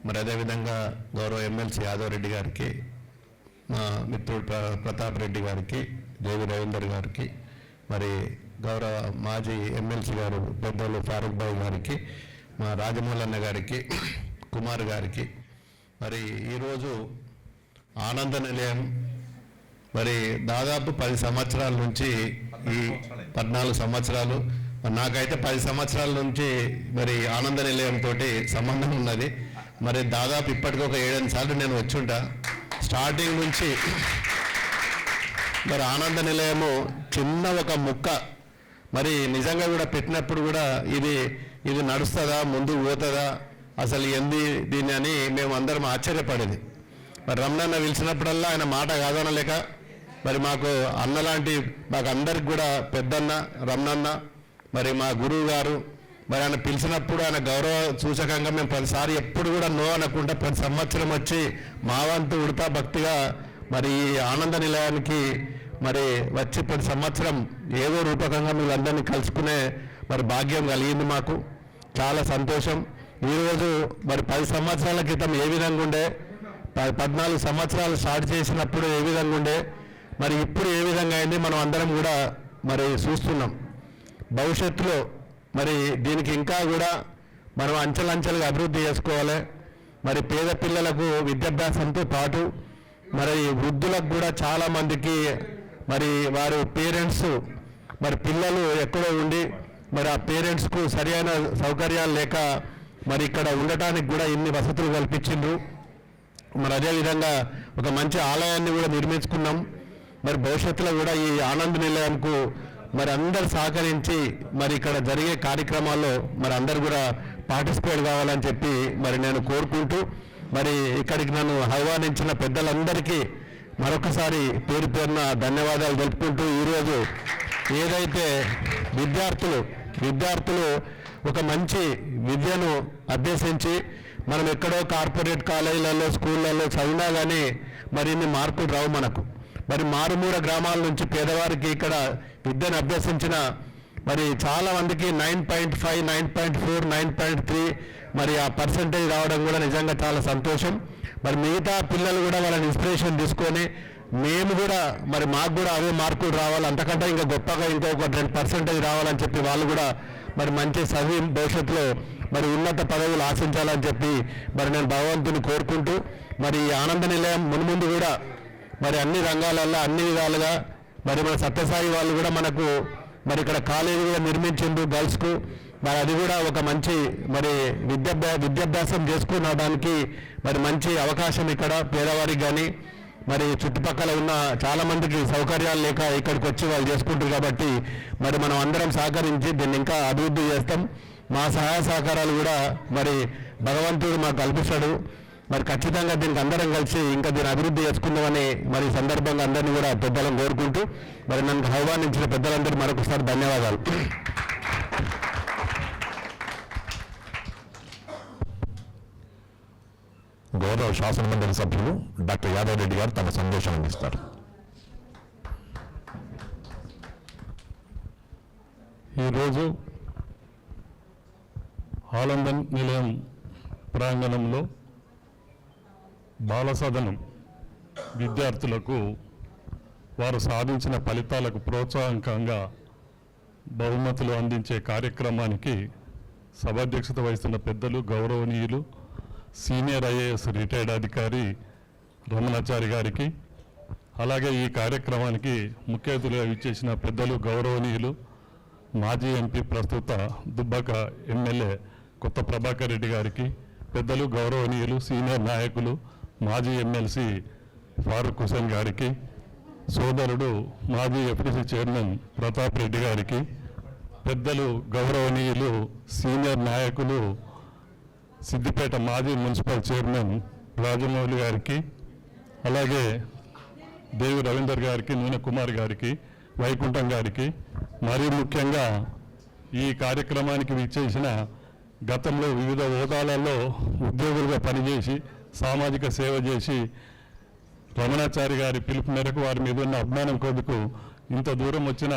మరి అదేవిధంగా గౌరవ ఎమ్మెల్సీ యాదవ్ రెడ్డి గారికి, మా మిత్రుడు ప్రతాప్ రెడ్డి గారికి, దేవి రవీందర్ గారికి, మరి గౌరవ మాజీ ఎమ్మెల్సీ గారు పెద్దలు ఫారూక్ భాయ్ గారికి, మా రాజమౌళన్న గారికి, కుమార్ గారికి, మరి ఈరోజు ఆనంద నిలయం మరి దాదాపు 10 సంవత్సరాల నుంచి, ఈ 14 సంవత్సరాలు, నాకైతే 10 సంవత్సరాల నుంచి మరి ఆనంద నిలయంతో సంబంధం ఉన్నది. మరి దాదాపు ఇప్పటికి ఒక 7-8 సార్లు నేను వచ్చుంటా. స్టార్టింగ్ నుంచి మరి ఆనంద నిలయము చిన్న ఒక ముక్క మరి నిజంగా కూడా పెట్టినప్పుడు కూడా ఇది నడుస్తుందా, ముందుకు పోతుందా, అసలు ఏంది దీన్ని అని మేము అందరం ఆశ్చర్యపడేది. మరి రమణన్న పిలిచినప్పుడల్లా ఆయన మాట కాదనలేక మరి మాకు అన్నలాంటి మాకు అందరికి కూడా పెద్దన్న రమణన్న, మరి మా గురువు గారు, మరి ఆయన పిలిచినప్పుడు ఆయన గౌరవ సూచకంగా మేము ప్రతిసారి ఎప్పుడు కూడా నో అనకుండా ప్రతి సంవత్సరం వచ్చి మా వంతు ఉడతా భక్తిగా మరి ఈ ఆనంద నిలయానికి మరి వచ్చి ప్రతి సంవత్సరం ఏదో రూపకంగా వీళ్ళందరినీ కలుసుకునే మరి భాగ్యం కలిగింది మాకు. చాలా సంతోషం. ఈరోజు మరి 10 సంవత్సరాల క్రితం ఏ విధంగా ఉండే, 14 సంవత్సరాలు స్టార్ట్ చేసినప్పుడు ఏ విధంగా ఉండే, మరి ఇప్పుడు ఏ విధంగా అయింది మనం అందరం కూడా మరి చూస్తున్నాం. భవిష్యత్తులో మరి దీనికి ఇంకా కూడా మనం అంచెలంచెలుగా అభివృద్ధి చేసుకోవాలి. మరి పేద పిల్లలకు విద్యాభ్యాసంతో పాటు మరి వృద్ధులకు కూడా చాలామందికి మరి వారి పేరెంట్స్ మరి పిల్లలు ఎక్కడో ఉండి మరి ఆ పేరెంట్స్కు సరైన సౌకర్యాలు లేక మరి ఇక్కడ ఉండటానికి కూడా ఇన్ని వసతులు కల్పించిండ్రు. మరి అదేవిధంగా ఒక మంచి ఆలయాన్ని కూడా నిర్మించుకున్నాం. మరి భవిష్యత్తులో కూడా ఈ ఆనంద నిలయంకు మరి అందరు సహకరించి మరి ఇక్కడ జరిగే కార్యక్రమాల్లో మరి అందరు కూడా పార్టిసిపేట్ కావాలని చెప్పి మరి నేను కోరుకుంటూ, మరి ఇక్కడికి నన్ను ఆహ్వానించిన పెద్దలందరికీ మరొకసారి పేరు పేరున ధన్యవాదాలు తెలుపుకుంటూ, ఈరోజు ఏదైతే విద్యార్థులు ఒక మంచి విద్యను అభ్యసించి మనం ఎక్కడో కార్పొరేట్ కాలేజీలలో స్కూళ్ళల్లో చదివినా కానీ మరి ఇన్ని మార్కులు రావు మనకు. మరి మారుమూల గ్రామాల నుంచి పేదవారికి ఇక్కడ విద్యను అభ్యసించిన మరి చాలామందికి 9.5, 9.4, 9.3 మరి ఆ పర్సంటేజ్ రావడం కూడా నిజంగా చాలా సంతోషం. మరి మిగతా పిల్లలు కూడా వాళ్ళని ఇన్స్పిరేషన్ తీసుకొని మేము కూడా మరి మాకు కూడా అవే మార్కులు రావాలి, అంతకంటే ఇంకా గొప్పగా ఇంకొక 10% రావాలని చెప్పి వాళ్ళు కూడా మరి మంచి చదివి భవిష్యత్తులో మరి ఉన్నత పదవులు ఆశించాలని చెప్పి మరి నేను భగవంతుని కోరుకుంటూ, మరి ఈ ఆనంద నిలయం మున్ముందు కూడా మరి అన్ని రంగాలలో అన్ని విధాలుగా మరి మన సత్యసాయి వాళ్ళు కూడా మనకు మరి ఇక్కడ కాలేజీ కూడా నిర్మించిండ్రు గర్ల్స్కు. మరి అది కూడా ఒక మంచి మరి విద్యాభ్యాసం చేసుకునడానికి మరి మంచి అవకాశం ఇక్కడ పేదవారికి కానీ మరి చుట్టుపక్కల ఉన్న చాలామందికి సౌకర్యాలు లేక ఇక్కడికి వచ్చి వాళ్ళు చేసుకుంటారు. కాబట్టి మరి మనం అందరం సహకరించి దీన్ని ఇంకా అభివృద్ధి చేస్తాం. మా సహాయ సహకారాలు కూడా మరి భగవంతుడు మాకు కల్పిస్తాడు. మరి ఖచ్చితంగా దీనికి అందరం కలిసి ఇంకా దీన్ని అభివృద్ధి చేసుకుందామని మరి సందర్భంగా అందరినీ కూడా పెద్దలను కోరుకుంటూ మరి నన్ను ఆహ్వానించిన పెద్దలందరూ మరొకసారి ధన్యవాదాలు. గౌరవ శాసనమండలి సభ్యులు డాక్టర్ యాదవ్ రెడ్డి గారు తమ సందేశం అందిస్తారు. ఈరోజు ఆనంద నిలయం ప్రాంగణంలో బాలసదనం విద్యార్థులకు వారు సాధించిన ఫలితాలకు ప్రోత్సాహకంగా బహుమతులు అందించే కార్యక్రమానికి సభాధ్యక్షత వహిస్తున్న పెద్దలు గౌరవనీయులు సీనియర్ ఐఏఎస్ రిటైర్డ్ అధికారి రమణాచారి గారికి, అలాగే ఈ కార్యక్రమానికి ముఖ్య అతిథులుగా ఇచ్చేసిన పెద్దలు గౌరవనీయులు మాజీ ఎంపీ ప్రస్తుత దుబ్బాక ఎమ్మెల్యే కొత్త ప్రభాకర్ రెడ్డి గారికి, పెద్దలు గౌరవనీయులు సీనియర్ నాయకులు మాజీ ఎమ్మెల్సీ ఫారూక్ హుసేన్ గారికి, సోదరుడు మాజీ ఎఫ్డిసి చైర్మన్ ప్రతాప్ రెడ్డి గారికి, పెద్దలు గౌరవనీయులు సీనియర్ నాయకులు సిద్దిపేట మాజీ మున్సిపల్ చైర్మన్ రాజమౌళి గారికి, అలాగే దేవి రవీందర్ గారికి, నూనె కుమార్ గారికి, వైకుంఠం గారికి, మరీ ముఖ్యంగా ఈ కార్యక్రమానికి విచ్చేసిన గతంలో వివిధ హోదాలలో ఉద్యోగులుగా పనిచేసి సామాజిక సేవ చేసి రమణాచారి గారి పిలుపు మేరకు వారి మీద ఉన్న అభిమానం కొరకు ఇంత దూరం వచ్చిన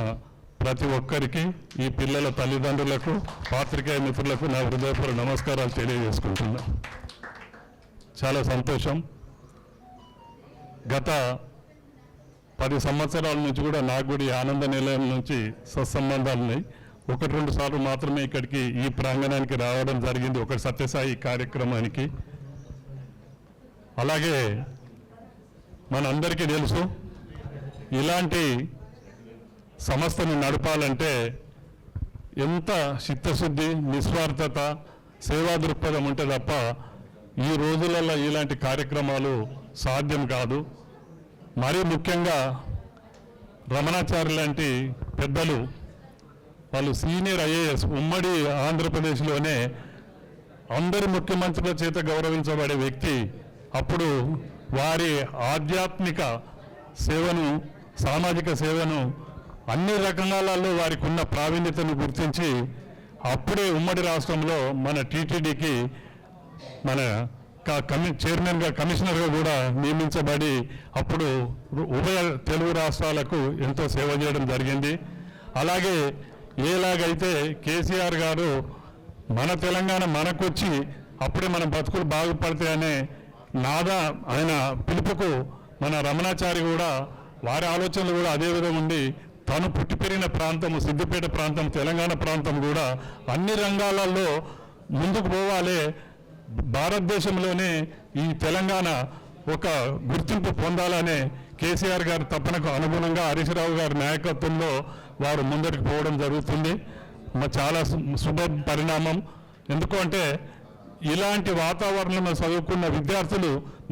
ప్రతి ఒక్కరికి, ఈ పిల్లల తల్లిదండ్రులకు, పాత్రికేయ మిత్రులకు నా హృదయపూర్వక నమస్కారాలు తెలియజేసుకుంటున్నా. చాలా సంతోషం. గత 10 సంవత్సరాల నుంచి కూడా నాకు కూడా ఈ ఆనంద నిలయం నుంచి సత్సంబంధాలు ఉన్నాయి. 1-2 సార్లు మాత్రమే ఇక్కడికి ఈ ప్రాంగణానికి రావడం జరిగింది, ఒక సత్యసాయి కార్యక్రమానికి. అలాగే మనందరికీ తెలుసు, ఇలాంటి సంస్థని నడపాలంటే ఎంత చిత్తశుద్ధి, నిస్వార్థత, సేవా దృక్పథం ఉంటే తప్ప ఈ రోజులలో ఇలాంటి కార్యక్రమాలు సాధ్యం కాదు. మరీ ముఖ్యంగా రమణాచారి లాంటి పెద్దలు, వాళ్ళు సీనియర్ ఐఏఎస్, ఉమ్మడి ఆంధ్రప్రదేశ్లోనే అందరి ముఖ్యమంత్రుల చేత గౌరవించబడే వ్యక్తి. అప్పుడు వారి ఆధ్యాత్మిక సేవను, సామాజిక సేవను అన్ని రకాలలో వారికి ఉన్న ప్రావీణ్యతను గుర్తించి అప్పుడే ఉమ్మడి రాష్ట్రంలో మన టీటీడీకి మన చైర్మన్గా, కమిషనర్గా కూడా నియమించబడి అప్పుడు ఉభయ తెలుగు రాష్ట్రాలకు ఎంతో సేవ చేయడం జరిగింది. అలాగే ఎలాగైతే కేసీఆర్ గారు మన తెలంగాణ మనకొచ్చి అప్పుడే మన బతుకులు బాగుపడతాయనే ఆయన పిలుపుకు మన రమణాచారి కూడా వారి ఆలోచనలు కూడా అదే విధంగా ఉండి తను పుట్టి పెరిగిన ప్రాంతం సిద్దిపేట ప్రాంతం, తెలంగాణ ప్రాంతం కూడా అన్ని రంగాలలో ముందుకు పోవాలి, భారతదేశంలోనే ఈ తెలంగాణ ఒక గుర్తింపు పొందాలనే కేసీఆర్ గారి తపనకు అనుగుణంగా హరీష్ రావు గారి నాయకత్వంలో వారు ముందరికి పోవడం జరుగుతుంది. చాలా శుభ పరిణామం. ఎందుకంటే ఇలాంటి వాతావరణంలో చదువుకున్న విద్యార్థులు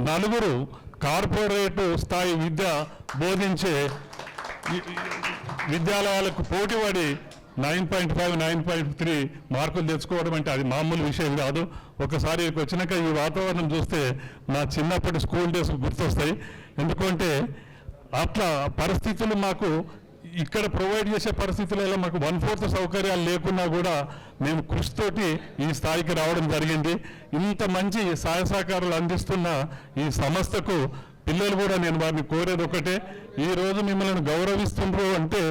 నలుగురు కార్పొరేట్ స్థాయి విద్య బోధించే విద్యాలయాలకు పోటీపడి 9.5, 9.3 మార్కులు తెచ్చుకోవడం అంటే అది మామూలు విషయం కాదు. ఒకసారి వచ్చినాక ఈ వాతావరణం చూస్తే నా చిన్నప్పటి స్కూల్ డేస్ గుర్తొస్తాయి. ఎందుకంటే అట్లా పరిస్థితులు మాకు ఇక్కడ ప్రొవైడ్ చేసే పరిస్థితులలో మాకు 1/4 సౌకర్యాలు లేకున్నా కూడా మేము కృషితోటి ఈ స్థాయికి రావడం జరిగింది. ఇంత మంచి సహాయ సహకారాలు అందిస్తున్న ఈ సంస్థకు పిల్లలు కూడా నేను వారిని కోరేది ఒకటే, ఈరోజు మిమ్మల్ని గౌరవిస్తుండ్రు అంటే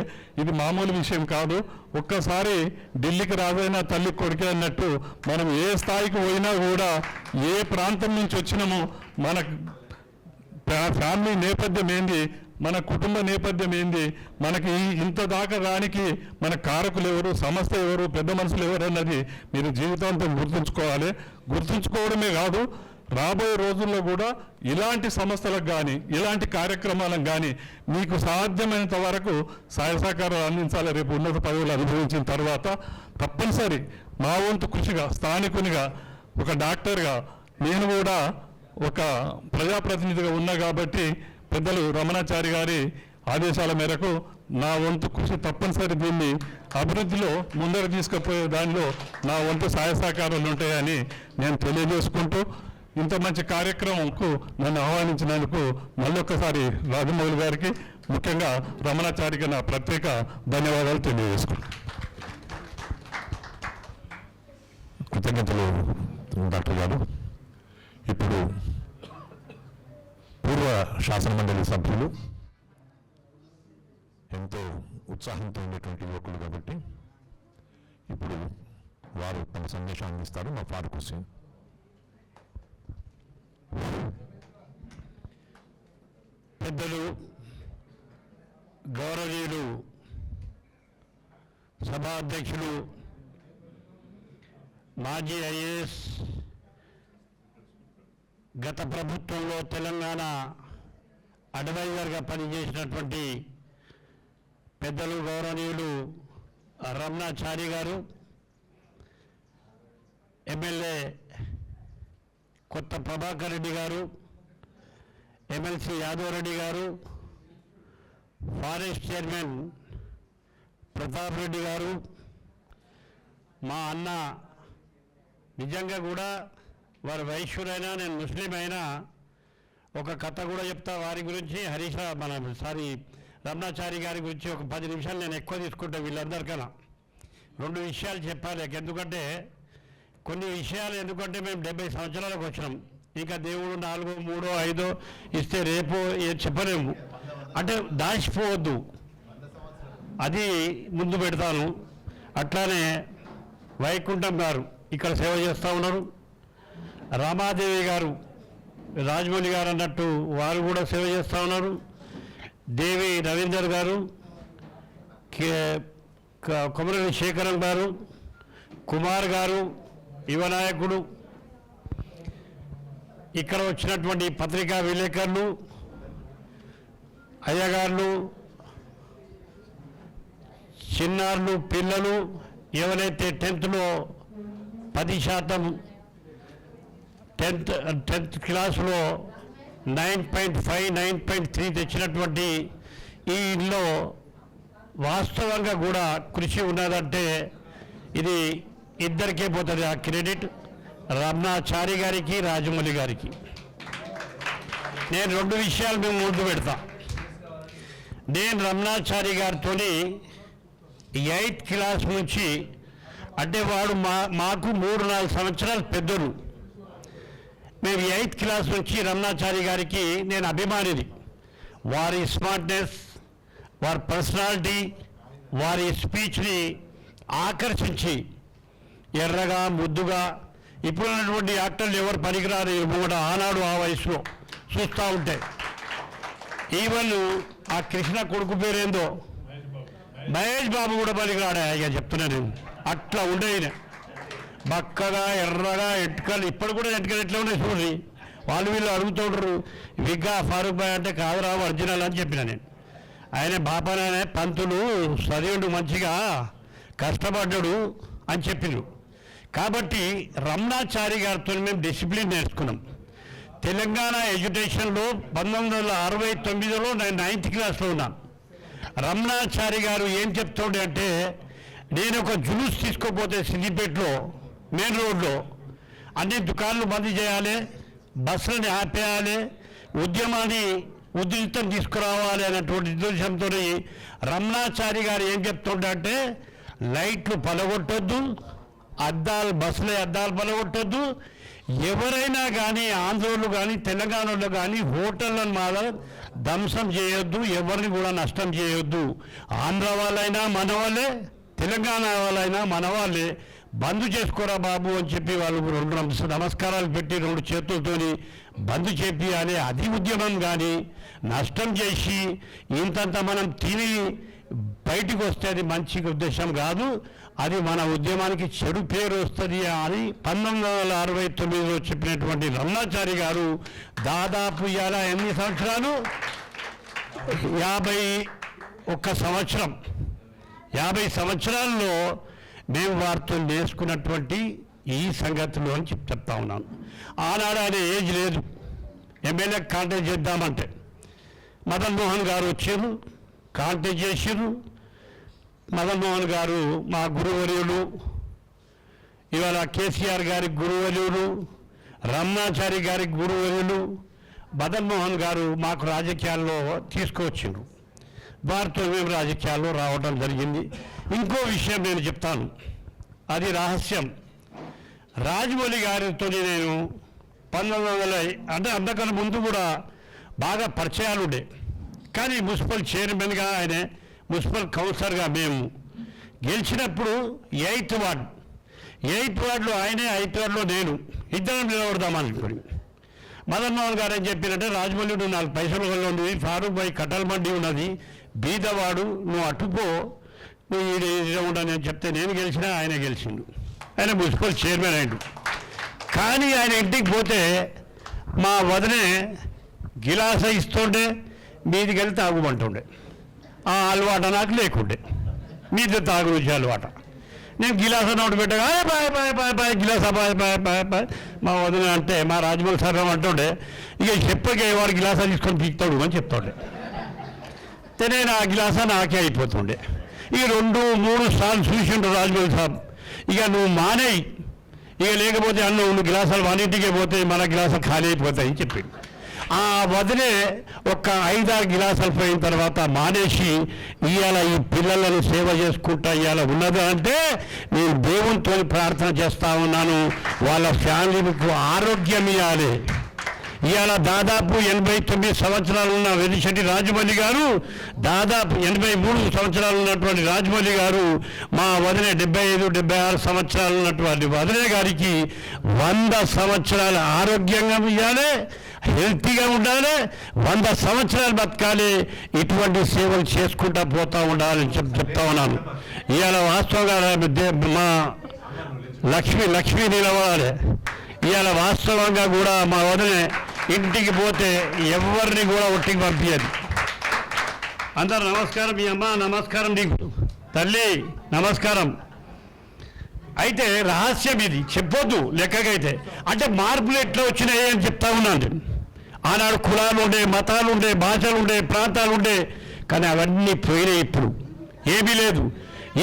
ఇది మామూలు విషయం కాదు. ఒక్కసారి ఢిల్లీకి రాజైనా తల్లి కొడుకే అన్నట్టు మనం ఏ స్థాయికి పోయినా కూడా, ఏ ప్రాంతం నుంచి వచ్చినామో మన ఫ్యామిలీ నేపథ్యం ఏంది, మన కుటుంబ నేపథ్యం ఏంది, మనకి ఇంత దాకా రానికి మన కారకులు ఎవరు, సంస్థ ఎవరు, పెద్ద మనుషులు ఎవరు అన్నది మీరు జీవితాంతం గుర్తుంచుకోవాలి. గుర్తుంచుకోవడమే కాదు, రాబోయే రోజుల్లో కూడా ఇలాంటి సంస్థలకు కానీ ఇలాంటి కార్యక్రమాలకు కానీ మీకు సాధ్యమైనంత వరకు సహాయ సహకారాలు అందించాలి. రేపు ఉన్నత పదవులు అనుభవించిన తర్వాత తప్పనిసరి మా వంతు కృషిగా, స్థానికునిగా, ఒక డాక్టర్గా, నేను కూడా ఒక ప్రజాప్రతినిధిగా ఉన్నా కాబట్టి పెద్దలు రమణాచారి గారి ఆదేశాల మేరకు నా వంతు కృషి తప్పనిసరి దీన్ని అభివృద్ధిలో ముందర తీసుకుపోయే దానిలో నా వంతు సహాయ సహకారాలు ఉంటాయని నేను తెలియజేసుకుంటూ, ఇంత మంచి కార్యక్రమంకు నన్ను ఆహ్వానించినందుకు మళ్ళొక్కసారి రాజమౌళి గారికి, ముఖ్యంగా రమణాచారికి నా ప్రత్యేక ధన్యవాదాలు తెలియజేసుకుంటాను. కృతజ్ఞతలు డాక్టర్ గారు. ఇప్పుడు పూర్వ శాసనమండలి సభ్యులు, ఎంతో ఉత్సాహంతో ఉండేటువంటి యువకులు కాబట్టి ఇప్పుడు వారు తమ సందేశాన్ని అందిస్తారు. మా ఫారూక్ హుస్సేన్. పెద్దలు, గౌరవనీయులు, సభా అధ్యక్షులు, మాజీ ఐఏఎస్, గత ప్రభుత్వంలో తెలంగాణ అడ్వైజర్గా పనిచేసినటువంటి పెద్దలు, గౌరవనీయులు రమణాచారి గారు, ఎమ్మెల్యే కొత్త ప్రభాకర్ రెడ్డి గారు, ఎమ్మెల్సీ యాదవ్ రెడ్డి గారు, ఫారెస్ట్ చైర్మన్ ప్రతాప్ రెడ్డి గారు, మా అన్న, నిజంగా కూడా వారు వైశ్యుడైనా నేను ముస్లిం అయినా ఒక కథ కూడా చెప్తా వారి గురించి. రమణాచారి గారి గురించి ఒక 10 నిమిషాలు నేను ఎక్కువ తీసుకుంటా వీళ్ళందరికన్నా. 2 విషయాలు చెప్పాలి. ఎందుకంటే కొన్ని విషయాలు, ఎందుకంటే మేము 70 సంవత్సరాలకు వచ్చినాం, ఇంకా దేవుడు 4, 3, 5 ఇస్తే రేపు చెప్పలేము. అంటే దాచిపోవద్దు, అది ముందు పెడతాను. అట్లానే వైకుంఠం గారు ఇక్కడ సేవ చేస్తూ ఉన్నారు. రామాదేవి గారు రాజమౌళి గారు అన్నట్టు వారు కూడా సేవ చేస్తూ ఉన్నారు. దేవి రవీందర్ గారు, కొమరని శేఖరం గారు, కుమార్ గారు, యువనాయకుడు, ఇక్కడ వచ్చినటువంటి పత్రికా విలేకరులు, అయ్యగారులు, చిన్నారులు, పిల్లలు, ఎవరైతే 10th లో 10% 10th క్లాసులో 9.5 9.3 తెచ్చినటువంటి ఈ ఇంట్లో వాస్తవంగా కూడా కృషి ఉన్నదంటే ఇది ఇద్దరికే పోతుంది ఆ క్రెడిట్, రమణాచారి గారికి, రాజమౌళి గారికి. నేను 2 విషయాలు మేము ముందు పెడతా. నేను రమణాచారి గారితో 8th క్లాస్ నుంచి, అంటే వాడు మాకు 3-4 సంవత్సరాలు పెద్దలు. మేము 8th క్లాస్ నుంచి రమణాచారి గారికి నేను అభిమానిని. వారి స్మార్ట్నెస్, వారి పర్సనాలిటీ, వారి స్పీచ్ని ఆకర్షించి ఎర్రగా ముద్దుగా, ఇప్పుడున్నటువంటి యాక్టర్లు ఎవరు పనికిరారు కూడా ఆనాడు ఆ వయసులో చూస్తూ ఉంటే. ఈవెన్ ఆ కృష్ణ కొడుకు పేరేందో మహేష్ బాబు కూడా పనికిరాడా ఇక చెప్తున్నా నేను. అట్లా ఉండేది బక్కగా ఎర్రగా ఎట్టుకలు. ఇప్పుడు కూడా ఎట్టుకలు ఎట్లా ఉన్నాయి చూడండి. వాళ్ళు వీళ్ళు అడుగుతుండ్రు విగ్గా ఫారూక్ భాయ్ అంటే కాదురా ఒరిజినల్ అని చెప్పిన నేను. ఆయన బాపానే పంతులు చదివిండు మంచిగా కష్టపడ్డాడు అని చెప్పిండు. కాబట్టి రమణాచారి గారితో మేము డిసిప్లిన్ నేర్చుకున్నాం. తెలంగాణ ఎడ్యుకేషన్లో 1969లో నేను 9th క్లాస్లో ఉన్నాను. రమణాచారి గారు ఏం చెప్తుండే అంటే, నేను ఒక జులూస్ తీసుకోపోతే సిద్దిపేటలో మెయిన్ రోడ్లో అన్ని దుకాణాలు బంద్ చేయాలి, బస్సులని ఆపేయాలి, ఉద్యమాన్ని ఉధృతం తీసుకురావాలి అన్నటువంటి ఉద్దేశంతో రమణాచారి గారు ఏం చెప్తుండే అంటే, లైట్లు పలగొట్టొద్దు, బస్సులో అద్దాలు పలగొట్టొద్దు, ఎవరైనా కానీ ఆంధ్రోళ్ళు కానీ తెలంగాణలో కానీ హోటళ్ళను మాత్రం ధ్వంసం చేయొద్దు, ఎవరిని కూడా నష్టం చేయొద్దు. ఆంధ్ర వాళ్ళైనా మన వాళ్ళే, తెలంగాణ వాళ్ళైనా మన వాళ్ళే, బంద్ చేసుకోరా బాబు అని చెప్పి వాళ్ళు 2 నమస్కారాలు పెట్టి 2 చేతులతోని బంద్ చేపియాలి. అది ఉద్యమం. కానీ నష్టం చేసి ఇంతంత మనం తిని బయటికి వస్తే అది మంచి ఉద్దేశం కాదు. అది మన ఉద్యమానికి చెడు పేరు వస్తుంది అని 1969లో చెప్పినటువంటి రమణాచారి గారు దాదాపు ఇలా ఎన్ని సంవత్సరాలు, 51 సంవత్సరం, 50 సంవత్సరాల్లో మేము వారితో నేర్చుకున్నటువంటి ఈ సంగతులు అని చెప్తా ఉన్నాను. ఆనాడు ఆయన ఏజ్ లేదు, ఎమ్మెల్యే కాంటాక్ట్ చేద్దామంటే మదన్ మోహన్ గారు వచ్చారు, కాంటాక్ట్ చేసారు. మదన్ మోహన్ గారు మా గురువర్యులు, ఇవాళ కేసీఆర్ గారి గురువర్యులు, రమణాచారి గారి గురువర్యులు. మదన్ మోహన్ గారు మాకు రాజకీయాల్లో తీసుకువచ్చారు. వారితో మేము రాజకీయాల్లో రావడం జరిగింది. ఇంకో విషయం నేను చెప్తాను, అది రహస్యం. రాజమౌళి గారితో నేను 1900 అంటే అంతకన్నా ముందు కూడా బాగా పరిచయాలు ఉండే. కానీ మున్సిపల్ చైర్మన్గా ఆయనే, మున్సిపల్ కౌన్సిలర్గా మేము గెలిచినప్పుడు 8th వార్డులో ఆయనే, 8th వార్డులో నేను, ఇద్దరం నిలబడదామనుకోండి. మదన్ మోహన్ గారు ఏం చెప్పినట్టే, రాజమౌళి నువ్వు 4 పైసలు ఉంది, ఫారూక్ భాయ్ కట్టల్ మండి ఉన్నది, బీదవాడు, నువ్వు అటుపో, నువ్వు ఇది ఉండని అని చెప్తే నేను గెలిచినా ఆయన గెలిచిండు. ఆయన మున్సిపల్ చైర్మన్ అయ్యిండు. కానీ ఆయన ఇంటికి పోతే మా వదినే గిలాస ఇస్తుండే, మీదికి వెళ్ళి తాగుమంటుండే. ఆ అలవాట నాకు లేకుండే, మీది తాగు రుచి అలవాట. నేను గిలాస నోటు పెట్టగా బాయ్ బాయ్ బాయ్ బాయ్ గిలాస బాయ్ బాయ్ బాయ్ బాయ్ మా వదిన అంటే, మా రాజమౌళి సార్ అంటుండే, ఇక చెప్పకే వాడు గిలాసా తీసుకొని పీకుతాడు అని చెప్తుండే. నేను ఆ గిలాస నాకే అయిపోతుండే. ఇక 2-3 సార్లు చూసిండు రాజమౌళి సార్, ఇక నువ్వు మానేయి, ఇక లేకపోతే నువ్వు గిలాసాలు వానింటికే పోతే మన గిలాసాలు ఖాళీ అయిపోతాయి అని చెప్పిండు. ఆ వదిలే ఒక 5-6 గిలాసాలు పోయిన తర్వాత మానేసి ఇవాళ ఈ పిల్లలను సేవ చేసుకుంటా ఇవాళ ఉన్నది అంటే నేను దేవునితో ప్రార్థన చేస్తూ ఉన్నాను, వాళ్ళ ఫ్యామిలీకి ఆరోగ్యం ఇవ్వాలి. ఇవాళ దాదాపు 89 సంవత్సరాలు ఉన్న వెలిశెట్టి రాజమౌళి గారు, దాదాపు 83 సంవత్సరాలు ఉన్నటువంటి రాజమౌళి గారు, మా వదిన 75-76 సంవత్సరాలు ఉన్నటువంటి వదిన గారికి 100 సంవత్సరాల ఆరోగ్యంగా ఇవ్వాలి, హెల్తీగా ఉండాలి, 100 సంవత్సరాలు బతకాలి, ఇటువంటి సేవలు చేసుకుంటూ పోతూ ఉండాలని చెప్తా ఉన్నాను. ఇవాళ వాస్తవంగా మా లక్ష్మి నిలబడాలి. ఇవాళ వాస్తవంగా కూడా మా వదిన ఇంటికి పోతే ఎవరిని కూడా ఒట్టికి పంపించదు. అందరు నమస్కారం, మీ అమ్మ నమస్కారం, నీకు తల్లి నమస్కారం. అయితే రహస్యం ఇది చెప్పొద్దు లెక్కకైతే. అంటే మార్పులు ఎట్లా వచ్చినాయి అని చెప్తా ఉన్నాను. ఆనాడు కులాలు ఉండే, మతాలు ఉండే, భాషలు ఉండే, ప్రాంతాలు ఉండే, కానీ అవన్నీ పోయినాయి. ఇప్పుడు ఏమీ లేదు.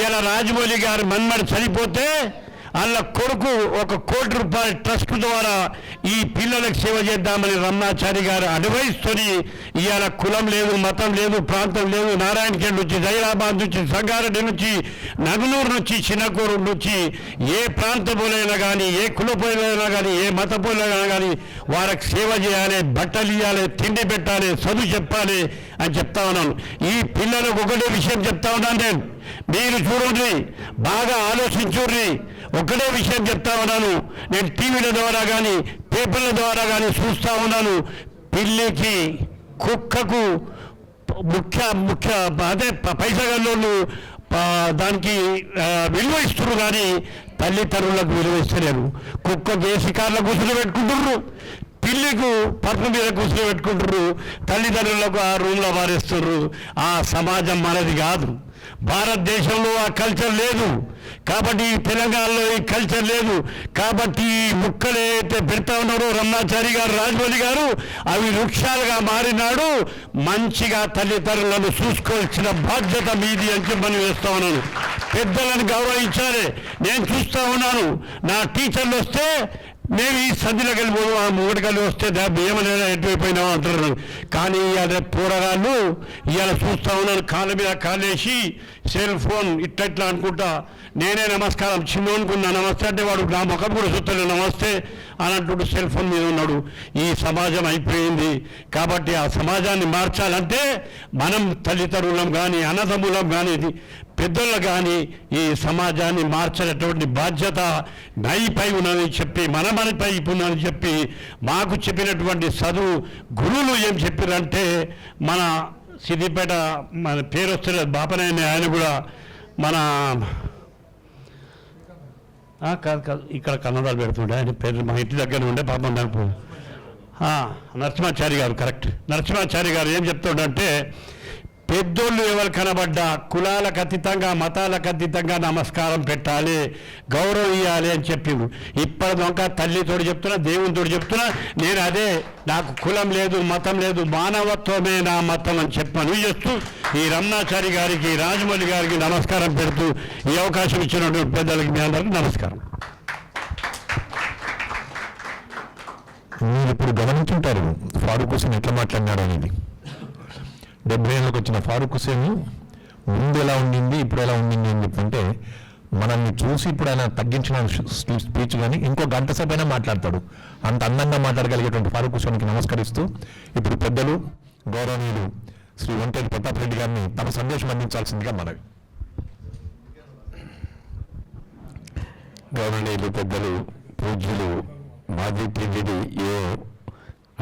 ఇలా రాజమౌళి గారు మన్మడు చనిపోతే వాళ్ళ కొడుకు 1 కోటి రూపాయల ట్రస్ట్ ద్వారా ఈ పిల్లలకు సేవ చేద్దామని రమణాచారి గారు అడ్వైస్తోని ఇవాళ కులం లేదు, మతం లేదు, ప్రాంతం లేదు, నారాయణఖేడ్ నుంచి, జైరాబాద్ నుంచి, సంగారెడ్డి నుంచి, నగనూరు నుంచి, చిన్నకూరు నుంచి ఏ ప్రాంతపోలైనా కానీ, ఏ కులపోలైనా కానీ, ఏ మతపోలైనా కానీ వారికి సేవ చేయాలి, బట్టలు ఇవ్వాలి, తిండి పెట్టాలి, చదువు చెప్పాలి అని చెప్తా ఉన్నాను. ఈ పిల్లలకు ఒకటే విషయం చెప్తా ఉన్నాను నేను. మీరు చూడండి, బాగా ఆలోచించుర్రి. ఒకటే విషయం చెప్తా ఉన్నాను. నేను టీవీల ద్వారా కానీ, పేపర్ల ద్వారా కానీ చూస్తూ ఉన్నాను. పిల్లికి, కుక్కకు ముఖ్య అదే పైసగల్లోళ్ళు దానికి విలువ ఇస్తున్నారు, కానీ తల్లిదండ్రులకు విలువ ఇస్తలేరు. కుక్కకు ఏ శికార్ల కూర్చుని పెట్టుకుంటున్నారు, పిల్లికు పరుపు మీద కూర్చుని పెట్టుకుంటారు, తల్లిదండ్రులకు ఆ రూమ్లో మారేస్తున్నారు. ఆ సమాజం మనది కాదు. భారతదేశంలో ఆ కల్చర్ లేదు, కాబట్టి తెలంగాణలో ఈ కల్చర్ లేదు. కాబట్టి ఈ ముక్కలు ఏదైతే పెడతా ఉన్నారో రమణాచారి గారు, రాజమౌళి గారు, అవి వృక్షాలుగా మారినాడు. మంచిగా తల్లిదండ్రులను చూసుకోవాల్సిన బాధ్యత మీది అని చెప్పని వేస్తా ఉన్నాను. పెద్దలను గౌరవించాలి. నేను చూస్తూ ఉన్నాను, నా టీచర్లు వస్తే మేము ఈ సంధిలోకి వెళ్ళిపోదు, ఆ మూడికల్లి వస్తే ఏమైనా ఎటువైపోయినామో అంటున్నారు. కానీ ఇవాళ పోరగాళ్ళు ఇవాళ చూస్తూ ఉన్నాను, కాళ్ళ మీద కాలేసి సెల్ ఫోన్ ఇట్లా అనుకుంటా. నేనే నమస్కారం చిన్నోనుకున్నా, నమస్తే అంటే వాడు నా ముఖం కూడా చూస్తాడు, నమస్తే అని అంటుంటూ సెల్ ఫోన్ మీద ఉన్నాడు. ఈ సమాజం అయిపోయింది. కాబట్టి ఆ సమాజాన్ని మార్చాలంటే మనం తల్లిదండ్రులం కానీ, అన్నదమ్ములం కానీ, పెద్దలు కానీ ఈ సమాజాన్ని మార్చేటటువంటి బాధ్యత నైపై ఉన్నదని చెప్పి, మనపై ఉన్నదని చెప్పి మాకు చెప్పినటువంటి చదువు గురువులు ఏం చెప్పారంటే, మన సిద్దిపేట మన పేరు వస్తున్న బాపనాయన, ఆయన కూడా మన కాదు ఇక్కడ కన్నడాలు పెడుతుండే, ఆయన పేరు మా ఇంటి దగ్గర ఉండే పాపం నాకు నరసింహాచారి గారు, కరెక్ట్. నరసింహాచారి గారు ఏం చెప్తుండంటే, పెద్దోళ్ళు ఎవరు కనబడ్డా కులాలకు అతీతంగా, మతాలకు అతీతంగా నమస్కారం పెట్టాలి, గౌరవం ఇవ్వాలి అని చెప్పిండు. ఇప్పటిదాకా తల్లితోడు చెప్తున్నా, దేవునితోడు చెప్తున్నా. నేను అదే, నాకు కులం లేదు, మతం లేదు, మానవత్వమే నా మతం అని చెప్పను చేస్తూ ఈ రమణాచారి గారికి, రాజమౌళి గారికి నమస్కారం పెడుతూ ఈ అవకాశం ఇచ్చినటువంటి పెద్దలకి మీ అందరికీ నమస్కారం. మీరు ఇప్పుడు గమనించుంటారు ఫారూక్ హుస్సేన్ ఎట్లా మాట్లాడినాడు అనేది. 70 ఏళ్ళకి వచ్చిన ఫారూక్ హుస్సేన్ ముందు ఎలా ఉండింది, ఇప్పుడు ఎలా ఉండింది అని చెప్పంటే, మనల్ని చూసి ఇప్పుడు ఆయన తగ్గించిన స్పీచ్ కానీ ఇంకో గంట సేపు అయినా మాట్లాడతాడు. అంత అందంగా మాట్లాడగలిగేటువంటి ఫారూక్ హుస్సేన్కి నమస్కరిస్తూ ఇప్పుడు పెద్దలు గౌరవనీయులు శ్రీ వంటేరు ప్రతాప్ రెడ్డి గారిని తమ సందేశం అందించాల్సిందిగా మనవి. గౌరవనీయులు పెద్దలు, పూజ్యులు, మాజీ టీవీడి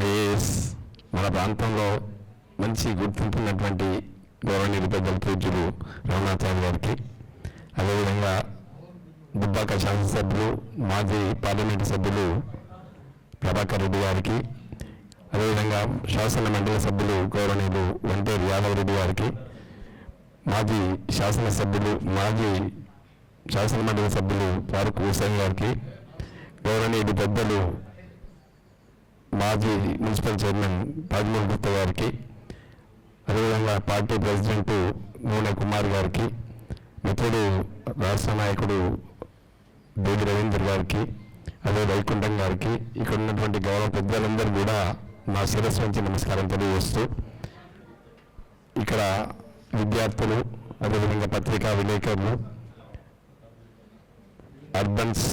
ఐఏఎస్, మన ప్రాంతంలో మంచి గుర్తింపున్నటువంటి గౌరవనీయులు పెద్దలు పూజ్యులు రమణాచారి గారికి, అదేవిధంగా దుబ్బాక శాసనసభ్యులు, మాజీ పార్లమెంటు సభ్యులు ప్రభాకర్ రెడ్డి గారికి, అదేవిధంగా శాసన మండలి సభ్యులు గౌరవనీయులు వంటేరు యాదవ్ రెడ్డి గారికి, మాజీ శాసన మండలి సభ్యులు ఫారూక్ హుస్సేన్ గారికి, గౌరవనీయులు పెద్దలు మాజీ మున్సిపల్ చైర్మన్ పద్మూల్ గుప్తా గారికి, అదేవిధంగా పార్టీ ప్రెసిడెంట్ నూనె కుమార్ గారికి, మిత్రుడు రాష్ట్ర నాయకుడు దేవి రవీందర్ గారికి, అదే వైకుంఠం గారికి, ఇక్కడ ఉన్నటువంటి గౌరవ పెద్దలందరూ కూడా నా శిరస్సు నుంచి నమస్కారం తెలియజేస్తూ, ఇక్కడ విద్యార్థులు, అదేవిధంగా పత్రికా విలేకరులు, అర్బన్స్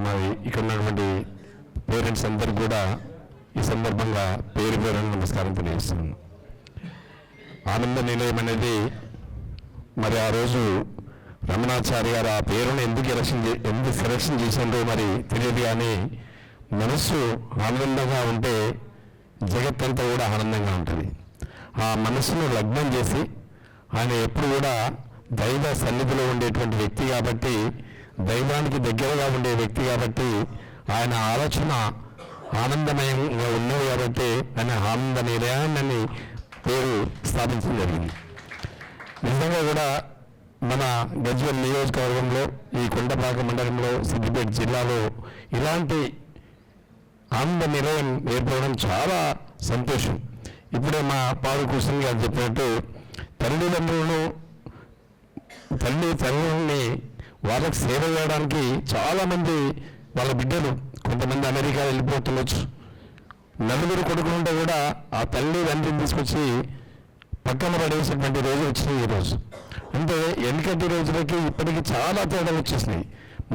మరి ఇక్కడ ఉన్నటువంటి పేరెంట్స్ అందరూ కూడా ఈ సందర్భంగా పేరు పేరున నమస్కారం తెలియజేస్తున్నాను. ఆనంద నిలయం అనేది మరి ఆ రోజు రమణాచారి గారు ఆ పేరును ఎందుకు సెలక్షన్ చేసిందో మరి తెలియదు, కానీ మనస్సు ఆనందంగా ఉంటే జగత్తంతా కూడా ఆనందంగా ఉంటుంది. ఆ మనసును లగ్నం చేసి ఆయన ఎప్పుడు కూడా దైవ సన్నిధిలో ఉండేటువంటి వ్యక్తి కాబట్టి, దైవానికి దగ్గరగా ఉండే వ్యక్తి కాబట్టి ఆయన ఆలోచన ఆనందమయంగా ఉన్నది కాబట్టి ఆయన ఆనంద నిలయాన్ని పేరు స్థాపించడం జరిగింది. నిజంగా కూడా మన గజ్వేల్ నియోజకవర్గంలో, ఈ కొండపాక మండలంలో, సిద్దిపేట జిల్లాలో ఇలాంటి ఆనంద నిలయం ఏర్పడడం చాలా సంతోషం. ఇప్పుడే మా పారు కృష్ణ గారు చెప్పినట్టు తల్లిదండ్రులను తల్లిని వాళ్ళకి సేవ చేయడానికి చాలామంది వాళ్ళ బిడ్డలు కొంతమంది అమెరికా వెళ్ళిపోతుండొచ్చు. నలుగురు కొడుకులుంటే కూడా ఆ తండ్రిని తీసుకొచ్చి పక్కన పడేసేటువంటి రోజు వచ్చినాయి ఈరోజు. అంటే వెనకటి రోజులకి ఇప్పటికీ చాలా తేడాలు వచ్చేసినాయి.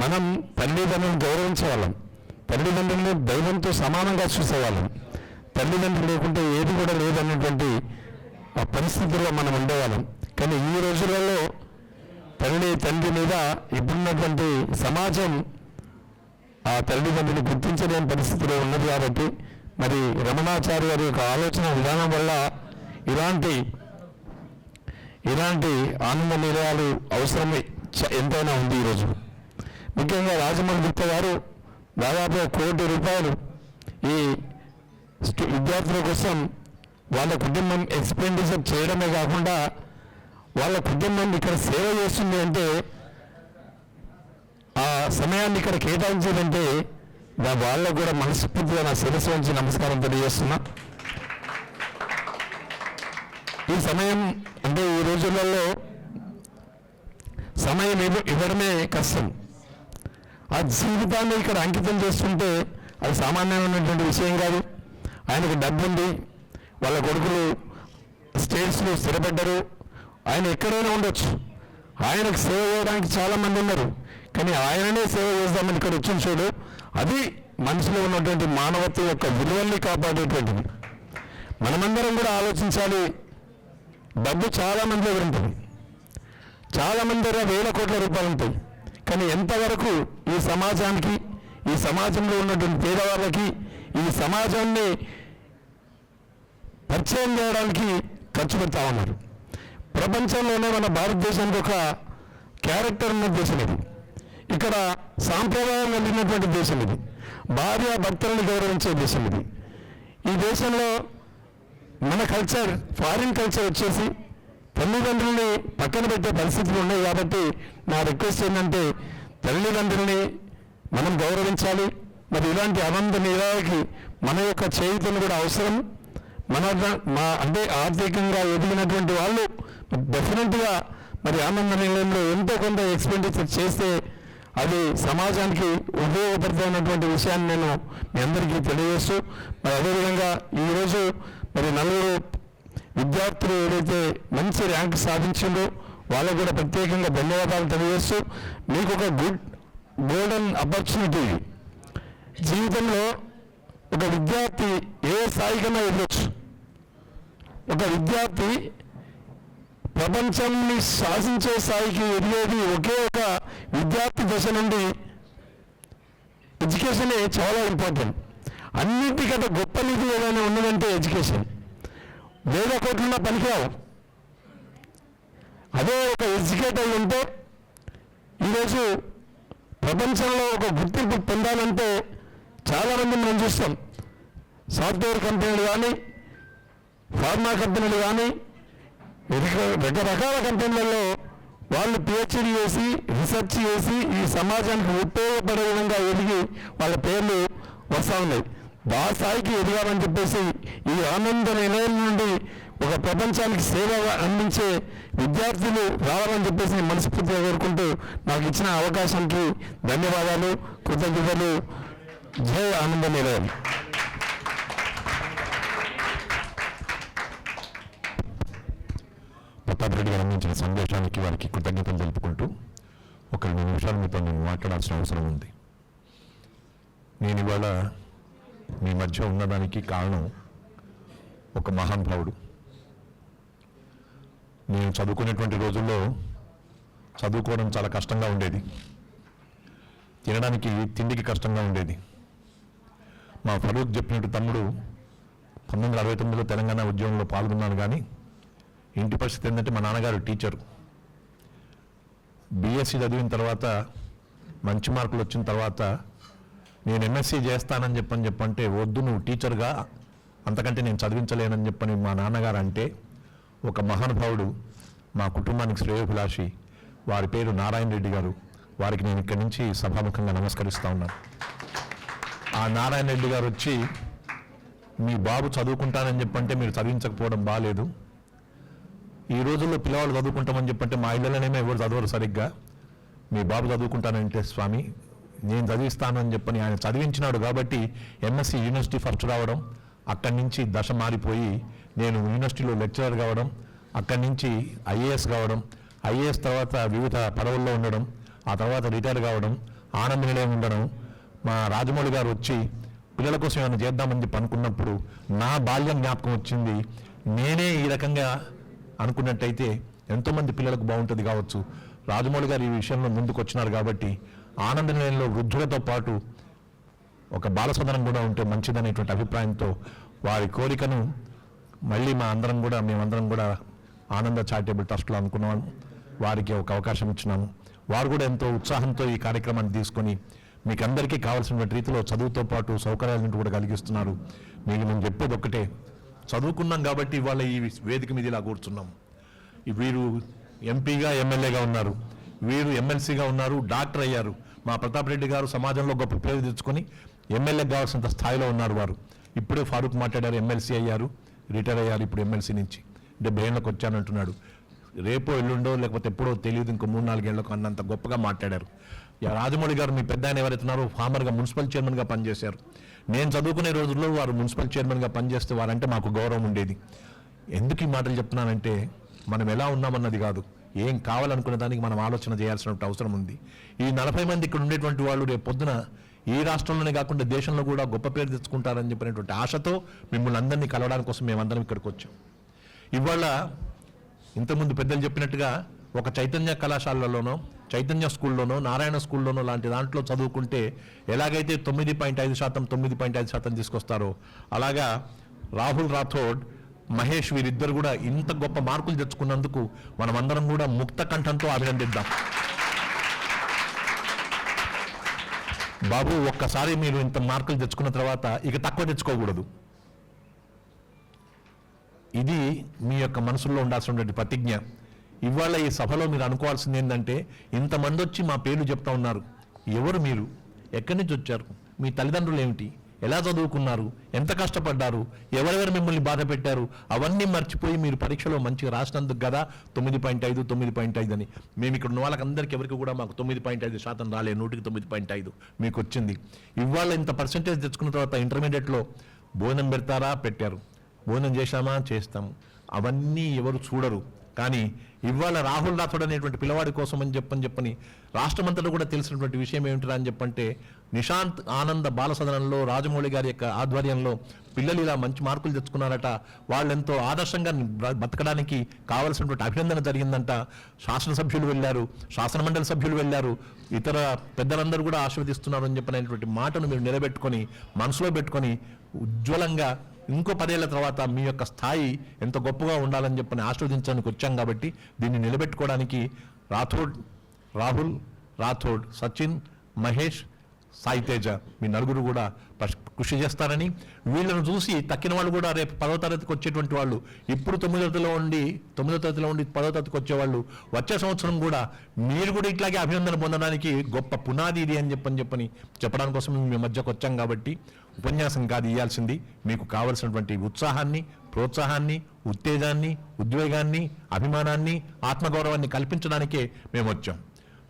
మనం తల్లిదండ్రులను గౌరవించేవాళ్ళం, తల్లిదండ్రులను దైవంతో సమానంగా చూసేవాళ్ళం. తల్లిదండ్రులు లేకుంటే ఏది కూడా లేదన్నటువంటి ఆ పరిస్థితుల్లో మనం ఉండేవాళ్ళం. కానీ ఈ రోజులలో తండ్రి మీద ఇప్పుడున్నటువంటి సమాజం ఆ తల్లిదండ్రులు గుర్తించలేని పరిస్థితిలో ఉన్నది కాబట్టి మరి రమణాచార్య గారి యొక్క ఆలోచన విధానం వల్ల ఇలాంటి ఆనంద నిలయాలు అవసరం ఎంతైనా ఉంది ఈరోజు. ముఖ్యంగా రాజమౌళి గుప్తా గారు దాదాపు ₹1 కోటి ఈ విద్యార్థుల కోసం వాళ్ళ కుటుంబం ఎక్స్పెండిచర్ చేయడమే కాకుండా వాళ్ళ కుటుంబం ఇక్కడ సేవ చేస్తుంది అంటే, ఆ సమయాన్ని ఇక్కడ కేటాయించారంటే వాళ్ళకు కూడా మనస్ఫూర్తిగా నా శిరస్సు నుంచి నమస్కారం తెలియజేస్తున్నా. ఈ సమయం అంటే ఈ రోజులలో సమయం ఇవ్వడమే కష్టం. ఆ జీవితాన్ని ఇక్కడ అంకితం చేస్తుంటే అది సామాన్యమైనటువంటి విషయం కాదు. ఆయనకు డబ్బు ఉంది, వాళ్ళ కొడుకులు స్టేట్స్లో స్థిరపడ్డారు, ఆయన ఎక్కడైనా ఉండొచ్చు. ఆయనకు సేవ చేయడానికి చాలామంది ఉన్నారు, కానీ ఆయననే సేవ చేద్దామని ఇక్కడ వచ్చిన చూడు, అది మనసులో ఉన్నటువంటి మానవత్వం యొక్క విలువల్ని కాపాడేటువంటిది. మనమందరం కూడా ఆలోచించాలి. డబ్బు చాలామంది దగ్గర ఉంటుంది, చాలామంది దగ్గర ₹1,000 కోట్ల ఉంటాయి. కానీ ఎంతవరకు ఈ సమాజానికి, ఈ సమాజంలో ఉన్నటువంటి పేదవాళ్ళకి, ఈ సమాజాన్ని పరిచయం చేయడానికి ఖర్చు పెడతా ఉన్నారు. ప్రపంచంలోనే మన భారతదేశానికి ఒక క్యారెక్టర్ ఉన్న దేశం ఇది. ఇక్కడ సాంప్రదాయం కలిగినటువంటి దేశం ఇది. భార్య భర్తలను గౌరవించే దేశం ఇది. ఈ దేశంలో మన కల్చర్, ఫారిన్ కల్చర్ వచ్చేసి తల్లిదండ్రుల్ని పక్కన పెట్టే పరిస్థితులు ఉన్నాయి. కాబట్టి నా రిక్వెస్ట్ ఏంటంటే తల్లిదండ్రుల్ని మనం గౌరవించాలి. మరి ఇలాంటి ఆనంద నిలయానికి మన యొక్క చేయుతను కూడా అవసరం. అంటే ఆర్థికంగా ఎదిగినటువంటి వాళ్ళు డెఫినెట్గా మరి ఆనంద నిలయంలో ఎంతో కొంత ఎక్స్పెండిచర్ చేస్తే అది సమాజానికి ఉపయోగపడుతున్నటువంటి విషయాన్ని నేను మీ అందరికీ తెలియజేస్తూ, మరి అదేవిధంగా ఈరోజు మరి 4 విద్యార్థులు ఏదైతే మంచి ర్యాంక్ సాధించిందో వాళ్ళకు కూడా ప్రత్యేకంగా ధన్యవాదాలు తెలియజేస్తూ, మీకు ఒక గోల్డెన్ ఆపర్చునిటీ. జీవితంలో ఒక విద్యార్థి ఏ స్థాయికైనా ఎదగొచ్చు. ఒక విద్యార్థి ప్రపంచాన్ని శాసించే స్థాయికి ఎదిగేది ఒకే ఒక విద్యార్థి దశ నుండి. ఎడ్యుకేషనే చాలా ఇంపార్టెంట్. అన్నింటికంటే గొప్ప నిధి ఏదైనా ఉన్నదంటే ఎడ్యుకేషన్. ₹1,000 కోట్లున్న పనికిరావు. అదే ఒక ఎడ్యుకేట్ అయి ఉంటే ఈరోజు ప్రపంచంలో ఒక గుర్తింపు పొందాలంటే చాలామంది మనం చూస్తాం. సాఫ్ట్వేర్ కంపెనీలు కానీ, ఫార్మా కంపెనీలు కానీ, రకరకాల కంపెనీలలో వాళ్ళు PhD చేసి, రీసెర్చ్ చేసి ఈ సమాజానికి ఉపయోగపడే విధంగా ఎదిగి వాళ్ళ పేర్లు వస్తూ ఉన్నాయి. ఆ స్థాయికి ఎదగాలని చెప్పేసి ఈ ఆనంద నిలయం నుండి ఒక ప్రపంచానికి సేవ అందించే విద్యార్థులు రావాలని చెప్పేసి నేను మనస్ఫూర్తిగా కోరుకుంటూ నాకు ఇచ్చిన అవకాశానికి ధన్యవాదాలు, కృతజ్ఞతలు. జై ఆనంద నిలయం. ప్రతాప్ రెడ్డి గారు అందించిన సందేశానికి వారికి కృతజ్ఞతలు తెలుపుకుంటూ ఒక 2 నిమిషాలు మీతో నేను మాట్లాడాల్సిన అవసరం ఉంది. నేను ఇవాళ మీ మధ్య ఉన్నదానికి కారణం ఒక మహానుభావుడు. నేను చదువుకునేటువంటి రోజుల్లో చదువుకోవడం చాలా కష్టంగా ఉండేది, తినడానికి తిండికి కష్టంగా ఉండేది. మా ఫరూక్ చెప్పినట్టు తమ్ముడు 1969లో తెలంగాణ ఉద్యమంలో పాల్గొన్నాను. కానీ ఇంటి పరిస్థితి ఏంటంటే మా నాన్నగారు టీచరు. బీఎస్సీ చదివిన తర్వాత మంచి మార్కులు వచ్చిన తర్వాత నేను ఎంఎస్సీ చేస్తానని చెప్పంటే వద్దు, నువ్వు టీచర్గా అంతకంటే నేను చదివించలేనని చెప్పని మా నాన్నగారు అంటే ఒక మహానుభావుడు, మా కుటుంబానికి శ్రేయోభిలాషి, వారి పేరు నారాయణ రెడ్డి గారు, వారికి నేను ఇక్కడి నుంచి సభాముఖంగా నమస్కరిస్తూ ఉన్నాను. ఆ నారాయణ రెడ్డి గారు వచ్చి, మీ బాబు చదువుకుంటానని చెప్పంటే మీరు చదివించకపోవడం బాగాలేదు, ఈ రోజుల్లో పిల్లవాళ్ళు చదువుకుంటామని చెప్పంటే మా ఇళ్ళలోనేమో ఎవరు చదవరు సరిగ్గా, మీ బాబు చదువుకుంటానంటే స్వామి నేను చదివిస్తానని చెప్పని ఆయన చదివించినాడు. కాబట్టి ఎంఎస్సి యూనివర్సిటీ ఫస్ట్ రావడం, అక్కడి నుంచి దశ మారిపోయి నేను యూనివర్సిటీలో లెక్చరర్ కావడం, అక్కడి నుంచి ఐఏఎస్ కావడం, ఐఏఎస్ తర్వాత వివిధ పదవుల్లో ఉండడం, ఆ తర్వాత రిటైర్ కావడం, ఆనంద నిలయం ఉండడం. మా రాజమౌళి గారు వచ్చి పిల్లల కోసం ఏమైనా చేద్దామని చెప్పి అనుకున్నప్పుడు నా బాల్యం జ్ఞాపకం వచ్చింది. నేనే ఈ రకంగా అనుకున్నట్టయితే ఎంతోమంది పిల్లలకు బాగుంటుంది కావచ్చు. రాజమౌళి గారు ఈ విషయంలో ముందుకు వచ్చినారు కాబట్టి ఆనంద నిలయంలో వృద్ధులతో పాటు ఒక బాలసదనం కూడా ఉంటే మంచిదనేటువంటి అభిప్రాయంతో వారి కోరికను మళ్ళీ మేమందరం కూడా ఆనంద చారిటబుల్ ట్రస్ట్లో అనుకున్నాము. వారికి ఒక అవకాశం ఇచ్చినాము. వారు కూడా ఎంతో ఉత్సాహంతో ఈ కార్యక్రమాన్ని తీసుకొని మీకు అందరికీ కావాల్సినటువంటి రీతిలో చదువుతో పాటు సౌకర్యాలను కూడా కలిగిస్తున్నారు. మీకు నేను చెప్పేది ఒక్కటే, చదువుకున్నాం కాబట్టి ఇవాళ ఈ వేదిక మీద ఇలా కూర్చున్నాం. వీరు ఎంపీగా ఎమ్మెల్యేగా ఉన్నారు, వీరు ఎమ్మెల్సీగా ఉన్నారు, డాక్టర్ అయ్యారు. మా ప్రతాప్ రెడ్డి గారు సమాజంలో గొప్ప పేరు తెచ్చుకొని ఎమ్మెల్యేకి కావాల్సినంత స్థాయిలో ఉన్నారు. వారు ఇప్పుడే ఫారూక్ మాట్లాడారు, ఎమ్మెల్సీ అయ్యారు, రిటైర్ అయ్యారు. ఇప్పుడు ఎమ్మెల్సీ నుంచి 70 ఏళ్ళకి వచ్చానంటున్నాడు. రేపో ఎల్లుండో లేకపోతే ఎప్పుడో తెలియదు, ఇంకో 3-4 ఏళ్ళకు అన్నంత గొప్పగా మాట్లాడారు. రాజమౌళి గారు మీ పెద్ద ఆయన ఎవరైతున్నారో ఫార్మర్గా మున్సిపల్ చైర్మన్గా పనిచేశారు. నేను చదువుకునే రోజుల్లో వారు మున్సిపల్ చైర్మన్గా పనిచేస్తే వారంటే మాకు గౌరవం ఉండేది. ఎందుకు ఈ మాటలు చెప్తున్నానంటే మనం ఎలా ఉన్నామన్నది కాదు, ఏం కావాలనుకునే దానికి మనం ఆలోచన చేయాల్సిన అవసరం ఉంది. ఈ 40 మంది ఇక్కడ ఉండేటువంటి వాళ్ళు రేపు పొద్దున ఈ రాష్ట్రంలోనే కాకుండా దేశంలో కూడా గొప్ప పేరు తెచ్చుకుంటారని చెప్పినటువంటి ఆశతో మిమ్మల్ని అందరినీ కలవడానికి కోసం మేమందరం ఇక్కడికి వచ్చాం. ఇవాళ ఇంతకుముందు పెద్దలు చెప్పినట్టుగా ఒక చైతన్య కళాశాలలోనో, చైతన్య స్కూల్లోనో, నారాయణ స్కూల్లోనో లాంటి దాంట్లో చదువుకుంటే ఎలాగైతే 9.5%, 9.5% తీసుకొస్తారో అలాగా రాహుల్ రాథోడ్, మహేష్ వీరిద్దరు కూడా ఇంత గొప్ప మార్కులు తెచ్చుకున్నందుకు మనమందరం కూడా ముక్త కంఠంతో అభినందిద్దాం. బాబు, ఒక్కసారి మీరు ఇంత మార్కులు తెచ్చుకున్న తర్వాత ఇక తక్కువ తెచ్చుకోకూడదు. ఇది మీ యొక్క మనసులో ఉండాల్సినటువంటి ప్రతిజ్ఞ. ఇవాళ ఈ సభలో మీరు అనుకోవాల్సింది ఏంటంటే, ఇంతమంది వచ్చి మా పేర్లు చెప్తా ఉన్నారు. ఎవరు మీరు? ఎక్కడి నుంచి వచ్చారు? మీ తల్లిదండ్రులు ఏమిటి? ఎలా చదువుకున్నారు? ఎంత కష్టపడ్డారు? ఎవరెవరు మిమ్మల్ని బాధ పెట్టారు? అవన్నీ మర్చిపోయి మీరు పరీక్షలో మంచిగా రాసినందుకు కదా 9.5, 9.5 అని. మేము ఇక్కడ ఉన్న వాళ్ళకందరికీ ఎవరికి కూడా మాకు 9.5% రాలే, 100కి 9.5 మీకు వచ్చింది. ఇవాళ ఇంత పర్సెంటేజ్ తెచ్చుకున్న తర్వాత ఇంటర్మీడియట్లో భోజనం పెడతారా? పెట్టారు. భోజనం చేశామా? చేస్తాము. అవన్నీ ఎవరు చూడరు. కానీ ఇవాళ రాహుల్ రాథోడ్ అనేటువంటి పిల్లవాడి కోసం అని చెప్పని రాష్ట్రమంతటా కూడా తెలిసినటువంటి విషయం ఏమిటరా అని చెప్పంటే, నిశాంత్ ఆనంద బాలసదనంలో రాజమౌళి గారి యొక్క ఆధ్వర్యంలో పిల్లలు ఇలా మంచి మార్కులు తెచ్చుకున్నారట. వాళ్ళెంతో ఆదర్శంగా బతకడానికి కావలసినటువంటి అభినందన జరిగిందంట. శాసనసభ్యులు వెళ్ళారు, శాసనమండలి సభ్యులు వెళ్ళారు, ఇతర పెద్దలందరూ కూడా ఆశీర్వదిస్తున్నారు అని చెప్పినటువంటి మాటను మీరు నిలబెట్టుకొని మనసులో పెట్టుకొని ఉజ్వలంగా ఇంకో 10 ఏళ్ల తర్వాత మీ యొక్క స్థాయి ఎంత గొప్పగా ఉండాలని చెప్పని ఆశీర్వదించడానికి వచ్చాం. కాబట్టి దీన్ని నిలబెట్టుకోవడానికి రాహుల్ రాథోడ్, సచిన్, మహేష్, సాయి తేజ మీ నలుగురు కూడా కృషి చేస్తారని, వీళ్ళను చూసి తక్కిన వాళ్ళు కూడా రేపు 10వ తరగతికి వచ్చేటువంటి వాళ్ళు, ఇప్పుడు 9వ తరగతిలో ఉండి 10వ తరగతికి వచ్చేవాళ్ళు వచ్చే సంవత్సరం కూడా మీరు కూడా ఇట్లాగే అభినందన పొందడానికి గొప్ప పునాది ఇది అని చెప్పడానికి కోసం మీ మధ్యకు వచ్చాం. కాబట్టి ఉపన్యాసం కాదు ఇవ్వాల్సింది, మీకు కావలసినటువంటి ఉత్సాహాన్ని, ప్రోత్సాహాన్ని, ఉత్తేజాన్ని, ఉద్వేగాన్ని, అభిమానాన్ని, ఆత్మగౌరవాన్ని కల్పించడానికే మేము వచ్చాం.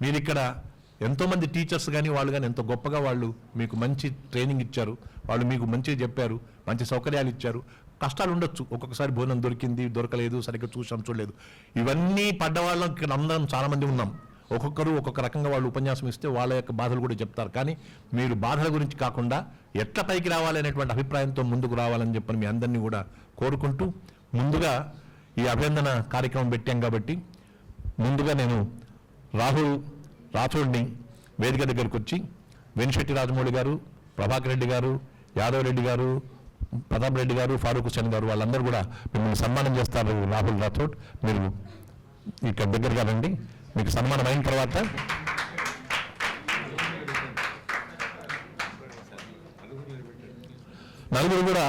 మీరు ఇక్కడ ఎంతోమంది టీచర్స్ కానీ వాళ్ళు కానీ ఎంతో గొప్పగా వాళ్ళు మీకు మంచి ట్రైనింగ్ ఇచ్చారు, వాళ్ళు మీకు మంచిగా చెప్పారు, మంచి సౌకర్యాలు ఇచ్చారు. కష్టాలు ఉండొచ్చు, ఒక్కొక్కసారి భోజనం దొరికింది, దొరకలేదు, సరిగ్గా చూడలేదు. ఇవన్నీ పడ్డవాళ్ళం ఇక్కడ అందరం చాలామంది ఉన్నాం. ఒక్కొక్కరు ఒక్కొక్క రకంగా వాళ్ళు ఉపన్యాసం ఇస్తే వాళ్ళ యొక్క బాధలు కూడా చెప్తారు. కానీ మీరు బాధల గురించి కాకుండా ఎట్లా పైకి రావాలి అనేటువంటి అభిప్రాయంతో ముందుకు రావాలని చెప్పని మీ అందరినీ కూడా కోరుకుంటూ, ముందుగా ఈ అభినందన కార్యక్రమం పెట్టాం కాబట్టి ముందుగా నేను రాహుల్ రాథోడ్ని వేదిక దగ్గరకు వచ్చి వెనిశెట్టి రాజమౌళి గారు, ప్రభాకర్ రెడ్డి గారు, యాదవ్ రెడ్డి గారు, ప్రతాప్ రెడ్డి గారు, ఫారూక్ హుసేన్ గారు వాళ్ళందరూ కూడా మిమ్మల్ని సన్మానం చేస్తారు. రాహుల్ రాథోడ్, మీరు ఇక్కడ దగ్గరగా రండి. మీకు సన్మానం అయిన తర్వాత నలుగురు కూడా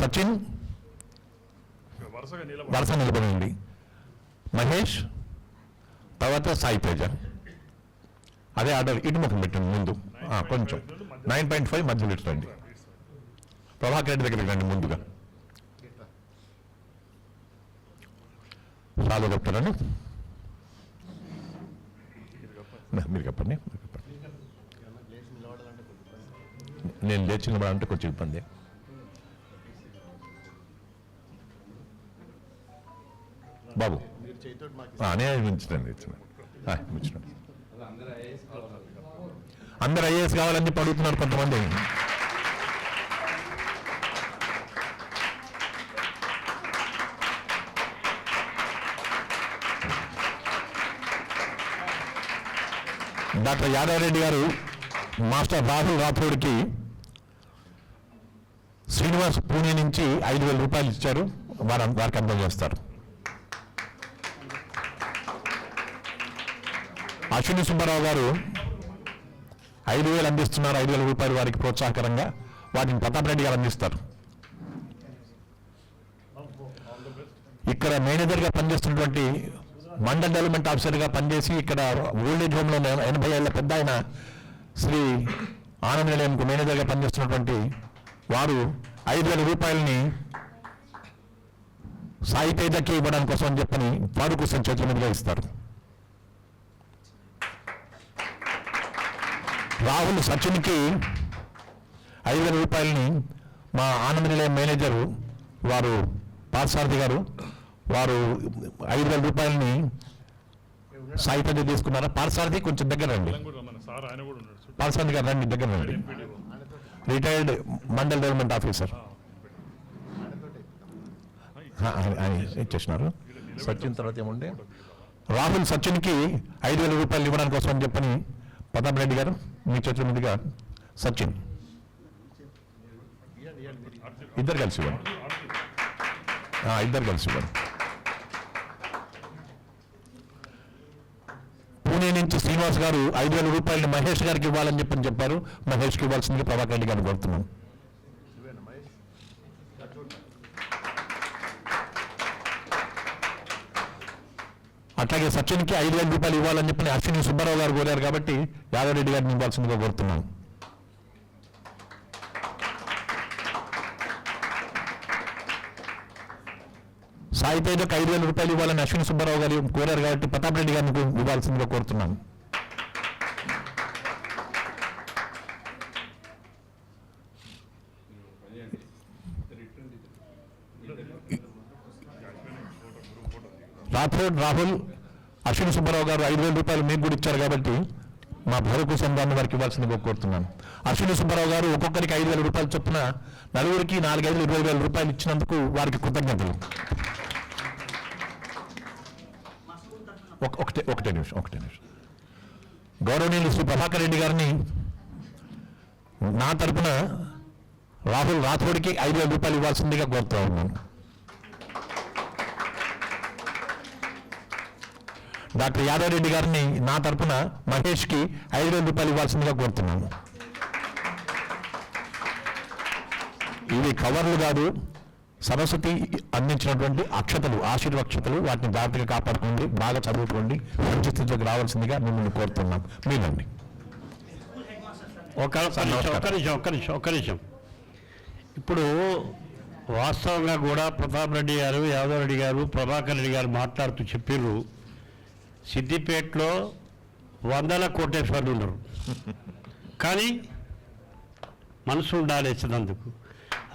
సచిన్ వరుస నిలబడండి. మహేష్, తర్వాత సాయి తేజ. అదే ఆర్డర్ ఇటు ముఖం పెట్టండి ముందు, కొంచెం 9.5 మధ్యలో ఇటు రండి. ప్రభాకర్ రెడ్డి దగ్గరికి రండి ముందుగా. సాలో చెప్తారని మీరు చెప్పండి. నేను లేచి నిలబడాలంటే కొంచెం ఇబ్బంది. బాబు నేను ఇచ్చినండి. అందరు ఐఏఎస్ కావాలని చెప్పి అడుగుతున్నారు కొంతమంది. డాక్టర్ యాదవ్ రెడ్డి గారు మాస్టర్ రాహుల్ రాథోడ్కి శ్రీనివాస్ పూణే నుంచి 5,000 రూపాయలు ఇచ్చారు. వారికి అందజేస్తారు. అశ్విని సుబ్బారావు గారు 5,000 అందిస్తున్నారు. 5,000 రూపాయలు వారికి ప్రోత్సాహకరంగా. వాటిని ప్రతాప్ రెడ్డి గారు అందిస్తారు. ఇక్కడ మేనేజర్గా పనిచేస్తున్నటువంటి మండల్ డెవలప్మెంట్ ఆఫీసర్గా పనిచేసి ఇక్కడ ఓల్డేజ్ హోమ్లో 80 ఏళ్ల పెద్ద ఆయన శ్రీ ఆనంద నిలయంకు మేనేజర్గా పనిచేస్తున్నటువంటి వారు 5,000 రూపాయలని సాయి తేజకి ఇవ్వడానికి కోసం అని చెప్పని ఫారూక్ హుసేన్ చేతుల మీదుగా ఇస్తారు. రాహుల్ సచిన్కి 5,000 రూపాయలని మా ఆనంద నిలయం మేనేజరు వారు పార్థసారథి గారు వారు 5,000 రూపాయలని సాయి తేజ తీసుకున్నారా? పార్థసారథి కొంచెం దగ్గర రండి. పార్థసారథి గారు రండి, దగ్గర రండి. రిటైర్డ్ మండల్ డెవలప్మెంట్ ఆఫీసర్ ఇచ్చేసినారు. సచిన్ తర్వాత ఏముండే రాహుల్ సచిన్కి 5,000 రూపాయలు ఇవ్వడానికి కోసం అని చెప్పని ప్రతాప్ రెడ్డి గారు మీ చేతుల మీదుగా సచిన్ ఇద్దరు కలిసి ఇవ్వండి. ఇద్దరు కలిసి ఇవ్వండి. పూణే నుంచి శ్రీనివాస్ గారు 5,000 రూపాయలు మహేష్ గారికి ఇవ్వాలని చెప్పారు. మహేష్కి ఇవ్వాల్సిందిగా ప్రభాకర్ రెడ్డి గారిని కోరుతున్నాను. అట్లాగే సచిన్కి 5,000 రూపాయలు ఇవ్వాలని చెప్పి అశ్విని సుబ్బారావు గారు కోరారు కాబట్టి యాదవ్ రెడ్డి గారిని ఇవ్వాల్సిందిగా కోరుతున్నాను. సాయి తేజకు 5,000 రూపాయలు ఇవ్వాలని అశ్విని సుబ్బారావు గారు కోరారు కాబట్టి ప్రతాప్ రెడ్డి గారిని ఇవ్వాల్సిందిగా కోరుతున్నాను. రాహుల్ అశ్విని సుబ్బారావు గారు 5,000 రూపాయలు మీకు కూడా ఇచ్చారు కాబట్టి మా ఫారూక్ హుసేన్ గారిని వారికి ఇవ్వాల్సిందిగా కోరుతున్నాను. అశ్విని సుబ్బారావు గారు ఒక్కొక్కరికి 5,000 రూపాయలు చొప్పున నలుగురికి 4-5 20,000 రూపాయలు ఇచ్చినందుకు వారికి కృతజ్ఞతలు. ఒకటే నిమిషం. గౌరవనీయులు శ్రీ ప్రభాకర్ రెడ్డి గారిని నా తరపున రాహుల్ రాథోడ్కి 5,000 రూపాయలు ఇవ్వాల్సిందిగా కోరుతూ ఉన్నాను. డాక్టర్ యాదవ్ రెడ్డి గారిని నా తరపున మహేష్కి 5,000 రూపాయలు ఇవ్వాల్సిందిగా కోరుతున్నాను. ఇవి కవర్లు కాదు, సరస్వతి అందించినటువంటి అక్షతలు, ఆశీర్వక్షతలు. వాటిని జాగ్రత్తగా కాపాడుకోండి, బాగా చదువుకోండి, మంచి స్థితిలోకి రావాల్సిందిగా మిమ్మల్ని కోరుతున్నాం. మీరండి. ఒక్క నిమిషం. ఇప్పుడు వాస్తవంగా కూడా ప్రతాప్ రెడ్డి గారు, యాదవ్ రెడ్డి గారు, ప్రభాకర్ రెడ్డి గారు మాట్లాడుతూ చెప్పారు, సిద్దిపేటలో 100 కోటేశ్వర్లు ఉన్నారు. కానీ మనసు ఉండాలి ఇచ్చినందుకు.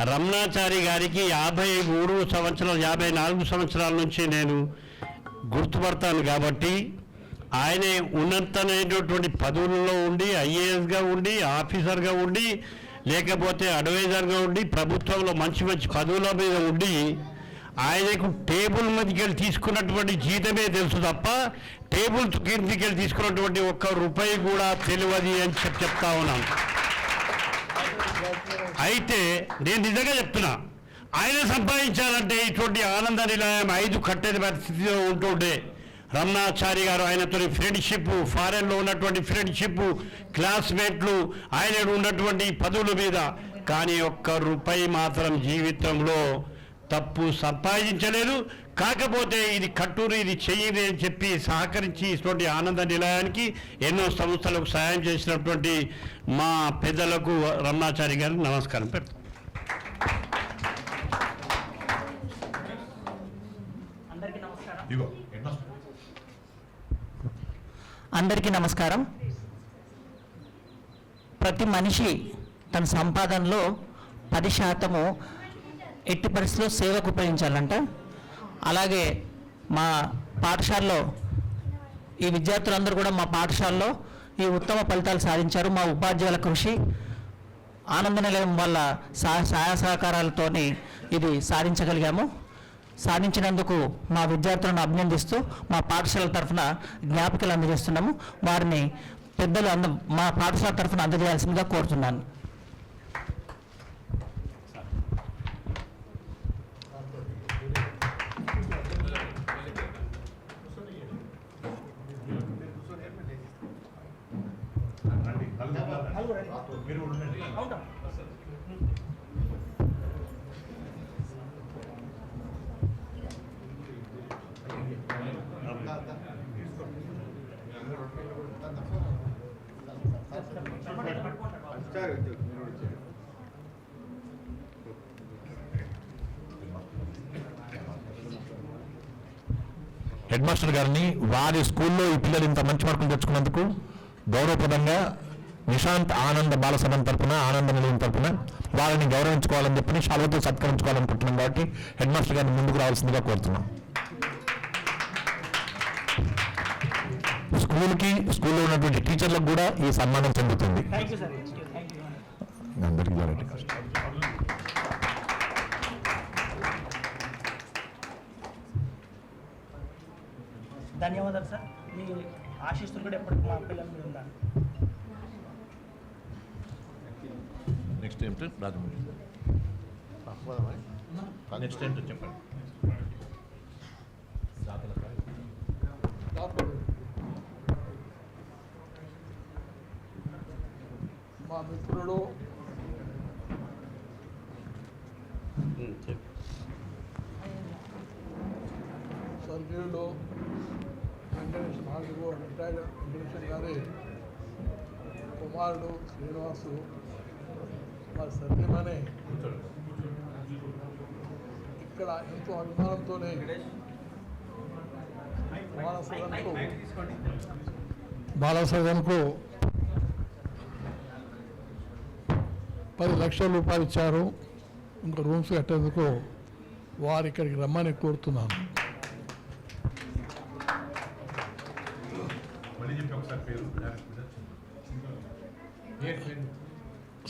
రమణాచారి గారికి 54 సంవత్సరాల నుంచి నేను గుర్తుపడతాను కాబట్టి ఆయనే ఉన్నతమైనటువంటి పదవుల్లో ఉండి, ఐఏఎస్గా ఉండి, ఆఫీసర్గా ఉండి, లేకపోతే అడ్వైజర్గా ఉండి, ప్రభుత్వంలో మంచి పదవుల మీద ఉండి ఆయనకు టేబుల్ మీదకి వెళ్ళి తీసుకున్నటువంటి జీతమే తెలుసు తప్ప టేబుల్ కిందికి వెళ్ళి తీసుకున్నటువంటి 1 రూపాయి కూడా తెలియదు అని చెప్తా ఉన్నాను. అయితే నేను నిజంగా చెప్తున్నా, ఆయన సంపాదించాలంటే ఇటువంటి ఆనంద నిలయం 5 కట్టెల పరిస్థితిలో ఉంటుండే. రమణాచారి గారు ఆయనతో ఫ్రెండ్షిప్, ఫారెన్లో ఉన్నటువంటి ఫ్రెండ్షిప్, క్లాస్మేట్లు, ఆయన ఉన్నటువంటి పదవుల మీద, కానీ ఒక్క రూపాయి మాత్రం జీవితంలో తప్పు సంపాదించలేదు. కాకపోతే ఇది కట్టూరు, ఇది చెయ్యని అని చెప్పి సహకరించి ఇటువంటి ఆనంద నిలయానికి ఎన్నో సంస్థలకు సాయం చేసినటువంటి మా పెద్దలకు రమణాచారి గారికి నమస్కారం పెడతాం. అందరికీ నమస్కారం. ప్రతి మనిషి తన సంపాదనలో 10% ఎట్టి పరిస్థితిలో సేవకు ఉపయోగించాలంట. అలాగే మా పాఠశాలలో ఈ విద్యార్థులందరూ కూడా మా పాఠశాలలో ఈ ఉత్తమ ఫలితాలు సాధించారు. మా ఉపాధ్యాయుల కృషి, ఆనంద నిలయం వల్ల సహాయ సహకారాలతోని ఇది సాధించగలిగాము. సాధించినందుకు మా విద్యార్థులను అభినందిస్తూ మా పాఠశాల తరఫున జ్ఞాపికలు అందజేస్తున్నాము. వారిని పెద్దలు మా పాఠశాల తరఫున అందజేయాల్సిందిగా కోరుతున్నాను. హెడ్ మాస్టర్ గారిని వారి స్కూల్లో ఈ పిల్లలు ఇంత మంచి మార్కులు తెచ్చుకున్నందుకు గౌరవప్రదంగా నిశాంత్ ఆనంద బాలసభం తరపున, ఆనంద నిలయం తరపున వారిని గౌరవించుకోవాలని చెప్పి శాలువతో సత్కరించుకోవాలనుకుంటున్నాం. కాబట్టి హెడ్ మాస్టర్ గారిని ముందుకు రావాల్సిందిగా కోరుతున్నాం. స్కూల్లో ఉన్నటువంటి టీచర్లకు కూడా ఈ సన్మానం చెందుతుంది. అందరికీ ధన్యవాదాలు సార్. మీ ఆశీస్సులు కూడా ఎప్పటికీ మా పిల్లల మీద ఉండాలి. నెక్స్ట్ ఏంటంటే రాజమౌళి నెక్స్ట్ ఏంటో చెప్పండి. మా మిత్రుడు స్వర్గీయుడు వెంకటేష్ మహాదేవు రిటైర్డ్ వెంకటేశ్వర గారి కుమారుడు శ్రీనివాసు వారి సత్యమని ఇక్కడ ఎంతో అభిమానంతోనే బాలసదన్కు 10 లక్షల రూపాయలు ఇచ్చారు. ఇంకా రూమ్స్ కట్టేందుకు వారు ఇక్కడికి రమ్మని కోరుతున్నాను.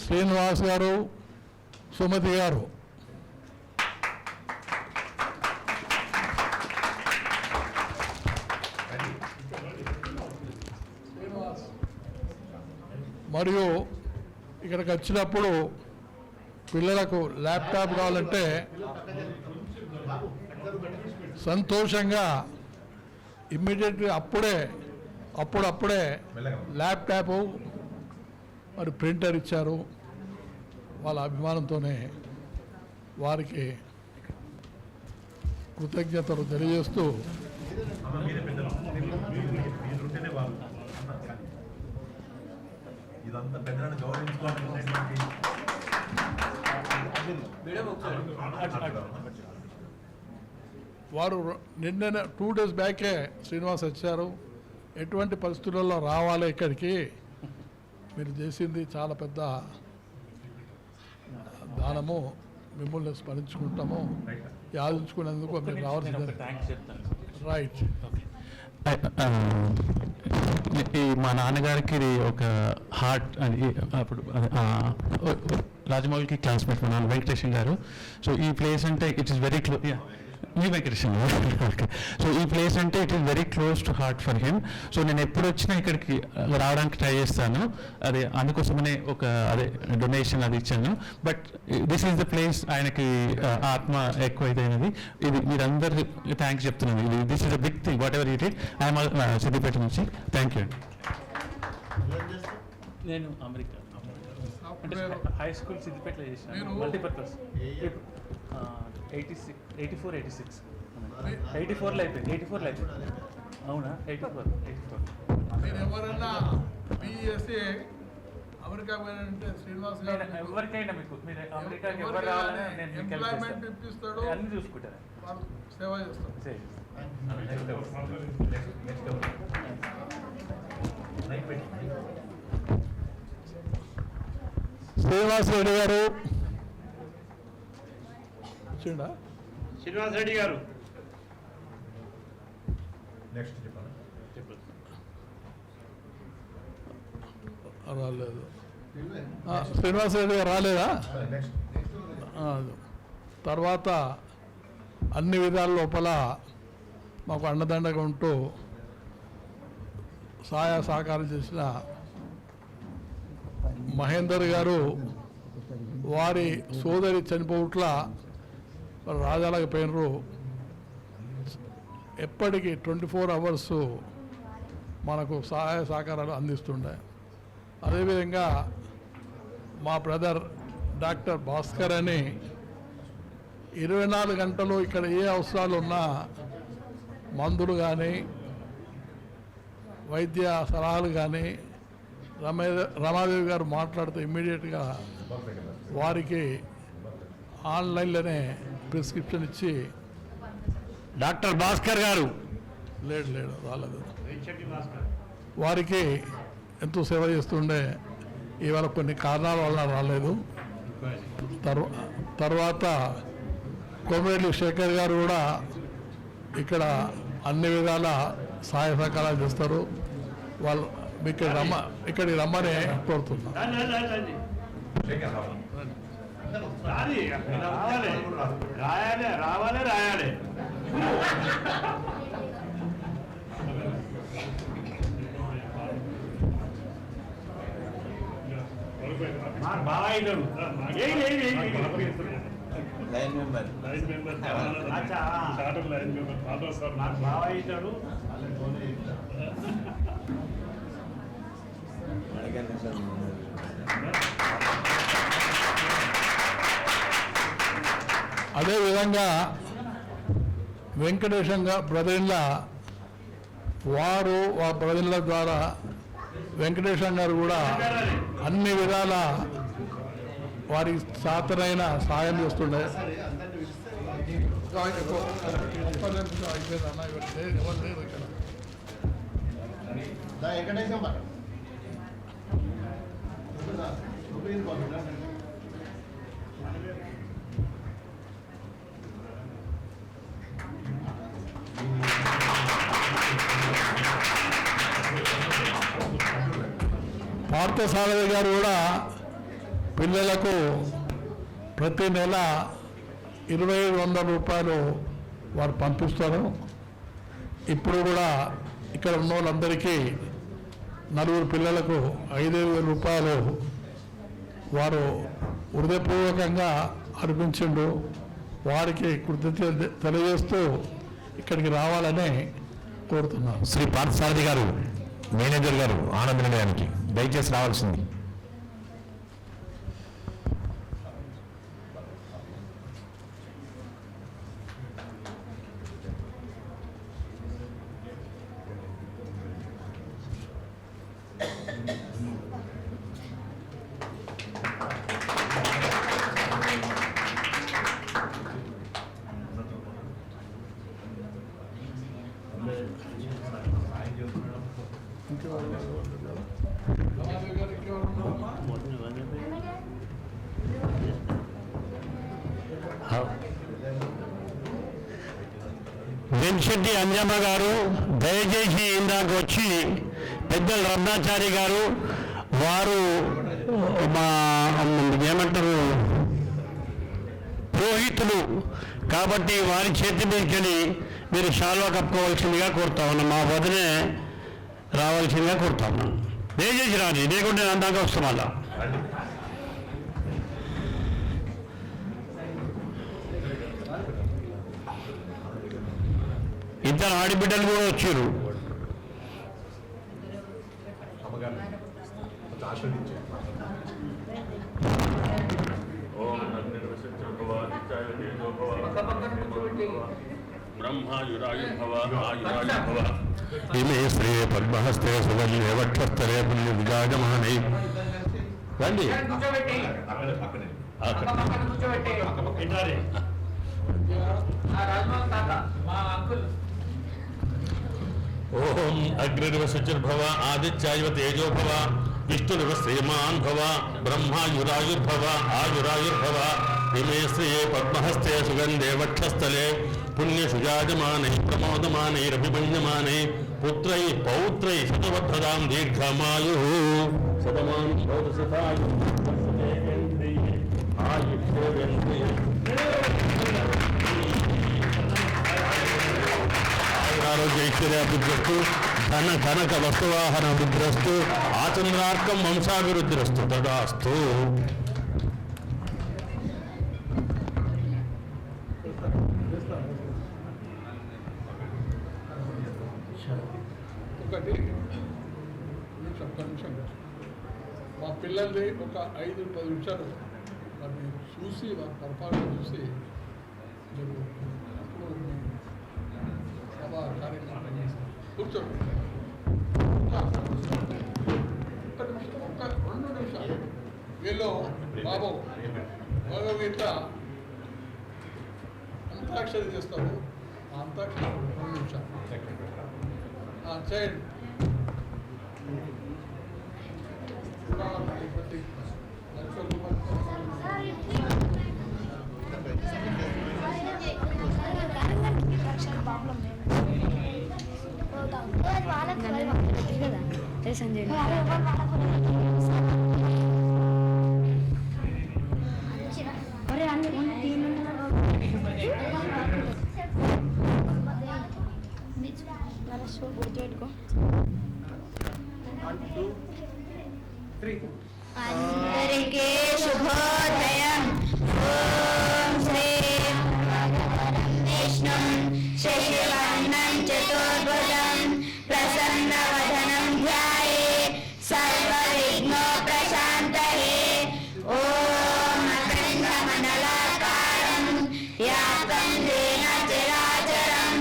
శ్రీనివాస్ గారు, సుమతి గారు. మరియు ఇక్కడికి వచ్చినప్పుడు పిల్లలకు ల్యాప్టాప్ కావాలంటే సంతోషంగా ఇమ్మీడియట్గా అప్పుడప్పుడే ల్యాప్టాప్ మరి ప్రింటర్ ఇచ్చారు. వాళ్ళ అభిమానంతోనే వారికి కృతజ్ఞతలు తెలియజేస్తూ వారు నిన్న 2 days బ్యాకే శ్రీనివాస్ వచ్చారు. ఎటువంటి పరిస్థితుల్లో రావాలి ఇక్కడికి, మీరు చేసింది చాలా పెద్ద దానము, మిమ్మల్ని స్మరించుకుంటాము, యాదించుకునేందుకు మీరు రావాల్సింది. రైట్. మా నాన్నగారికి ఇది ఒక హార్ట్ అని అప్పుడు రాజమౌళికి క్లాస్మేట్ మా నాన్న వెంకటేశం గారు. సో ఈ ప్లేస్ అంటే it is very close. Me Venkateswara. Okay. So ఈ ప్లేస్ అంటే it is very close to heart for him. So నేను ఎప్పుడు వచ్చినా ఇక్కడికి రావడానికి ట్రై చేస్తాను. అదే అందుకోసమనే ఒక అదే డొనేషన్ అది ఇచ్చాను. But this is the place ఆయనకి ఆత్మ ఎక్కువ ఇదైనది. ఇది మీరందరూ థ్యాంక్స్ చెప్తున్నాను. ఇది this is a big thing whatever it it. I'm Siddipet నుంచి. Thank you. నేను అమెరికా అంటే హై స్కూల్ సిద్దిపేటలో చేసినాను. మల్టీపర్పస్ 84 84లో అయిపోయింది. 84లో అయిపోయింది. అవునా? 84. మీరు ఎవరైనా బీఎస్సీ అమెరికా పోయారంటే శ్రీనివాస్ గారు ఎవరికైనా మీకు మీరు అమెరికాకి ఎవరు రావాలని నేను మీకు help ఎంప్లాయ్మెంట్ చేస్తాను. ఇప్పిస్తాడు, అన్ని చూసుకుంటారు. వాళ్ళు సేవ చేస్తారు. శ్రీనివాస్ రెడ్డి గారు వచ్చిండా? శ్రీనివాస్ రెడ్డి గారు రాలేదు. శ్రీనివాస్ రెడ్డి గారు రాలేదా? తర్వాత అన్ని విధాల లోపల మాకు అండదండగా ఉంటూ సహాయ సహకారం చేసిన మహేందర్ గారు, వారి సోదరి చనిపోట్ల రాజాలకపోయినరు. ఎప్పటికీ 24 అవర్స్ మనకు సహాయ సహకారాలు అందిస్తుండే. అదేవిధంగా మా బ్రదర్ డాక్టర్ భాస్కర్ అని 24 గంటలు ఇక్కడ ఏ అవసరాలు ఉన్నా మందులు కానీ వైద్య సలహాలు కానీ రమాదేవి గారు మాట్లాడుతూ ఇమ్మీడియట్గా వారికి ఆన్లైన్లోనే ప్రిస్క్రిప్షన్ ఇచ్చి డాక్టర్ భాస్కర్ గారు లేడు రాలేదు, వారికి ఎంతో సేవ చేస్తుండే. ఇవాళ కొన్ని కారణాల వల్ల రాలేదు. తర్వాత కోమరెల్లి శేఖర్ గారు కూడా ఇక్కడ అన్ని విధాల సహాయ సహకారాలు చేస్తారు. వాళ్ళు ఇక్కడికి రమ్మని కోరుతున్నాం. రావాలి బాగా అయినాడు. లైన్ మెంబర్ నాకు బాగా అవుతాడు. అదేవిధంగా వెంకటేశంగా బ్రదర్ల వారు ఆ బ్రదర్ల ద్వారా వెంకటేశం గారు కూడా అన్ని విధాల వారికి సాతనైన సాయం చేస్తుండే. పార్థసారథి గారు కూడా పిల్లలకు ప్రతి నెల 2,500 రూపాయలు వారు పంపిస్తారు. ఇప్పుడు కూడా ఇక్కడ ఉన్న వాళ్ళందరికీ 4 పిల్లలకు 5,000 రూపాయలు వారు హృదయపూర్వకంగా అర్పించిండు. వారికి కృతజ్ఞత తెలియజేస్తూ ఇక్కడికి రావాలని కోరుతున్నాను. శ్రీ పార్థసారథి గారు, మేనేజర్ గారు ఆనంద నిలయానికి దయచేసి రావాల్సింది. వెంశెట్టి అంజమ్మ గారు దయచేసి ఇందాక వచ్చి పెద్దలు రత్నాచారి గారు వారు మా ఏమంటారు పురోహితులు కాబట్టి వారి చేతి మీదకెళ్ళి మీరు శాల్వా కప్పుకోవాల్సిందిగా కోరుతా ఉన్నాం. మా వదినే రావాల్సిందిగా కోరుతా ఉన్నాను. దయచేసి రాని, లేకుంటే నేను అందాక వస్తాం. అలా ఇద్దరు ఆడిబిడ్డలు కూడా వచ్చారు. ఇమే శ్రీ పద్మహస్తే సుగంధే వక్షస్థలే పుణ్య విరాజమానై. రండి. ఓం అగ్నిర్వ శుచిర్భవ ఆదిత్యాయవ తేజోభవ విష్ణుర్వ శ్రీమాన్ భవ బ్రహ్మాయురాయుర్భవ ఆయురాయుర్భవ. ఇమే శ్రీయే పద్మహస్తే సుగంధే వక్షస్థలే పుణ్యసుజాజమానై ప్రమోదమానైరభిమన్యమానై పుత్రై పౌత్రై శతవర్ధదాం దీర్ఘమాయు. శతమానం భవతు శతాయు ఆరోగ్య ఐశ్వర్యాభివృద్ధిరస్తు ధన కనక వస్తువాహన అభివృద్ధిరస్తు ఆచంద్రార్కం వంశాభివృద్ధిరస్తు తదాస్తు. ఒకటి నిమిషం మా పిల్లల్ని ఒక 5-10 నిమిషాలు వారిని చూసి వారి పర్ఫార్మెన్స్ చూసి మీరు అప్పుడు మీ సభా కార్యక్రమం చేస్తారు. కూర్చోండి. ఒక్క 2 నిమిషాలు వీళ్ళు బాబు భగవద్గీత అంతాక్షరి చేస్తారు. ఆ అంతాక్షరి 2 నిమిషాలు చేయండి. అందరికీ శుభోదయం. ఓం శ్రీ విష్ణుం శశివర్ణం చతుర్భుజం ప్రసన్నవదనం ధ్యాయే సర్వవిఘ్నో ప్రశాంతయే. ఓం అఖండమండలాకారం వ్యాప్తం దేన చరాచరం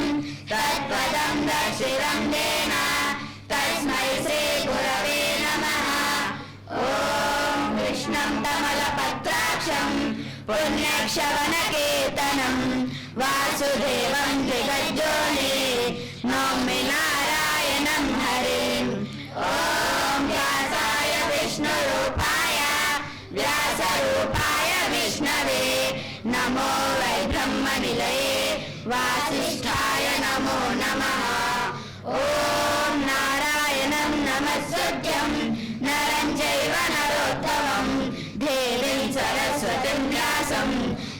తత్పదం దర్శితం దేన తస్మై శ్రీ గురవే నమః. ఓం కృష్ణం కమలపత్రాక్షం పుణ్యక్షవణకీర్తనం వాసుదేవం త్రిగజ్జోని నౌమి నారాయణం హరిం. ఓం వ్యాసాయ విష్ణురూపాయ వ్యాసరూపాయ విష్ణవే నమో వై బ్రహ్మనిలయే వాసిష్ఠాయ నమో నమః. ఓం నారాయణం నమస్స్తుత్యం నరం చైవ నరోత్తమం దేవీం సరస్వతిం వ్యాసం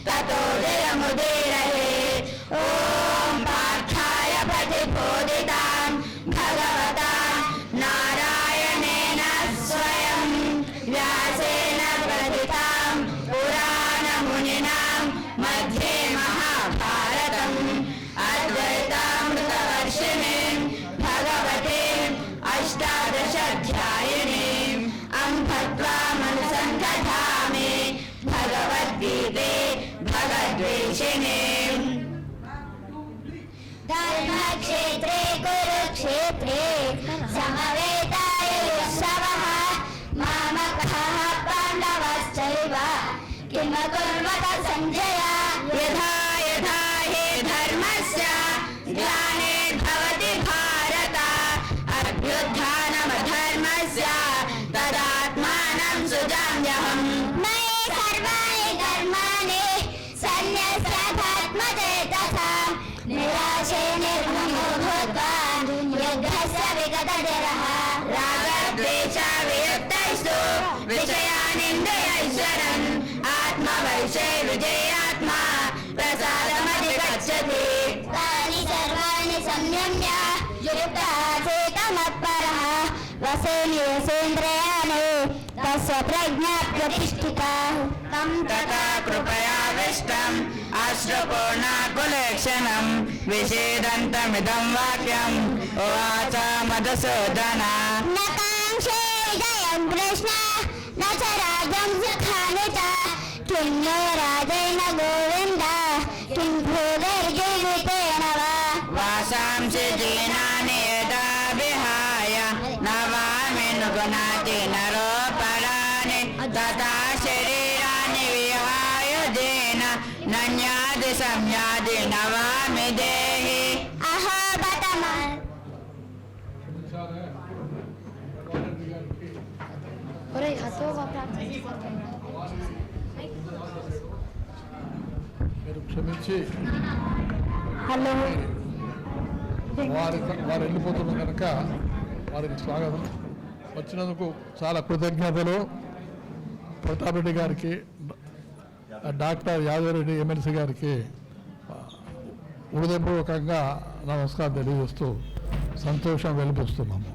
తతో జయముదీరయే. ఓం పార్థాయ ప్రతిబోధితాం భగవతా నారాయణేన స్వయం వ్యాసేన ప్రతితాం పురాణమునినాం మధ్యే మహాభారతం అద్వైతామృతవర్షిణీం భగవతీం అష్టాదశాధ్యాయినీం అంభత్వామనుసందధామి భగవద్గీతే భగద్వేషిణీం. ధర్మక్షేత్రే కురుక్షేత్రే సమవేతాయుత్సవః మామకః పాండవశ్చైవ కిమ కుర్వత సంజయ. యథా యథా హి ధర్మస్య గ్లానిర్భవతి భారత అభ్యుత్థానమధర్మస్య తదాత్మానం సృజామ్యహం. మయి సర్వాణి కర్మాణి సన్యస్యాత్మచేతసా నిరాశే నిర్మమో భూత్వా యుద్ధస్య విగతజరః. రాగద్వేష వియుక్తైస్తు విషయానింద్రియైశ్వరం ఆత్మవైషే విజయాత్మా युक्ताचेतमत्परः वसेन्द्रियाणि तस्य प्रज्ञा प्रतिष्ठिता तं तथा कृपयाविष्टम् अश्रुपूर्णाकुलेक्षणम् विषेदन्तमिदं वाक्यम् उवाच मधुसूदना न काङ्क्षे विजयं कृष्ण न च राज्यं सुखानि च किं नो राजेन गोविन्द किं भोगैर्जीवितेन वा वासांसि दीनानि यदा विहाय नवामिन् गुणाति नरोपराणि तथा शरीराणि विहाय देन नन्यादि संयादि नवामि देहि अहो बतमन् మీరు క్షమించి హలో వారు వెళ్ళిపోతున్నారు కనుక వారికి స్వాగతం. వచ్చినందుకు చాలా కృతజ్ఞతలు. ప్రతాప్ రెడ్డి గారికి, డాక్టర్ యాదవరెడ్డి ఎమ్మెల్సీ గారికి హృదయపూర్వకంగా నమస్కారం తెలియజేస్తూ సంతోషం వెలిపిస్తున్నాము.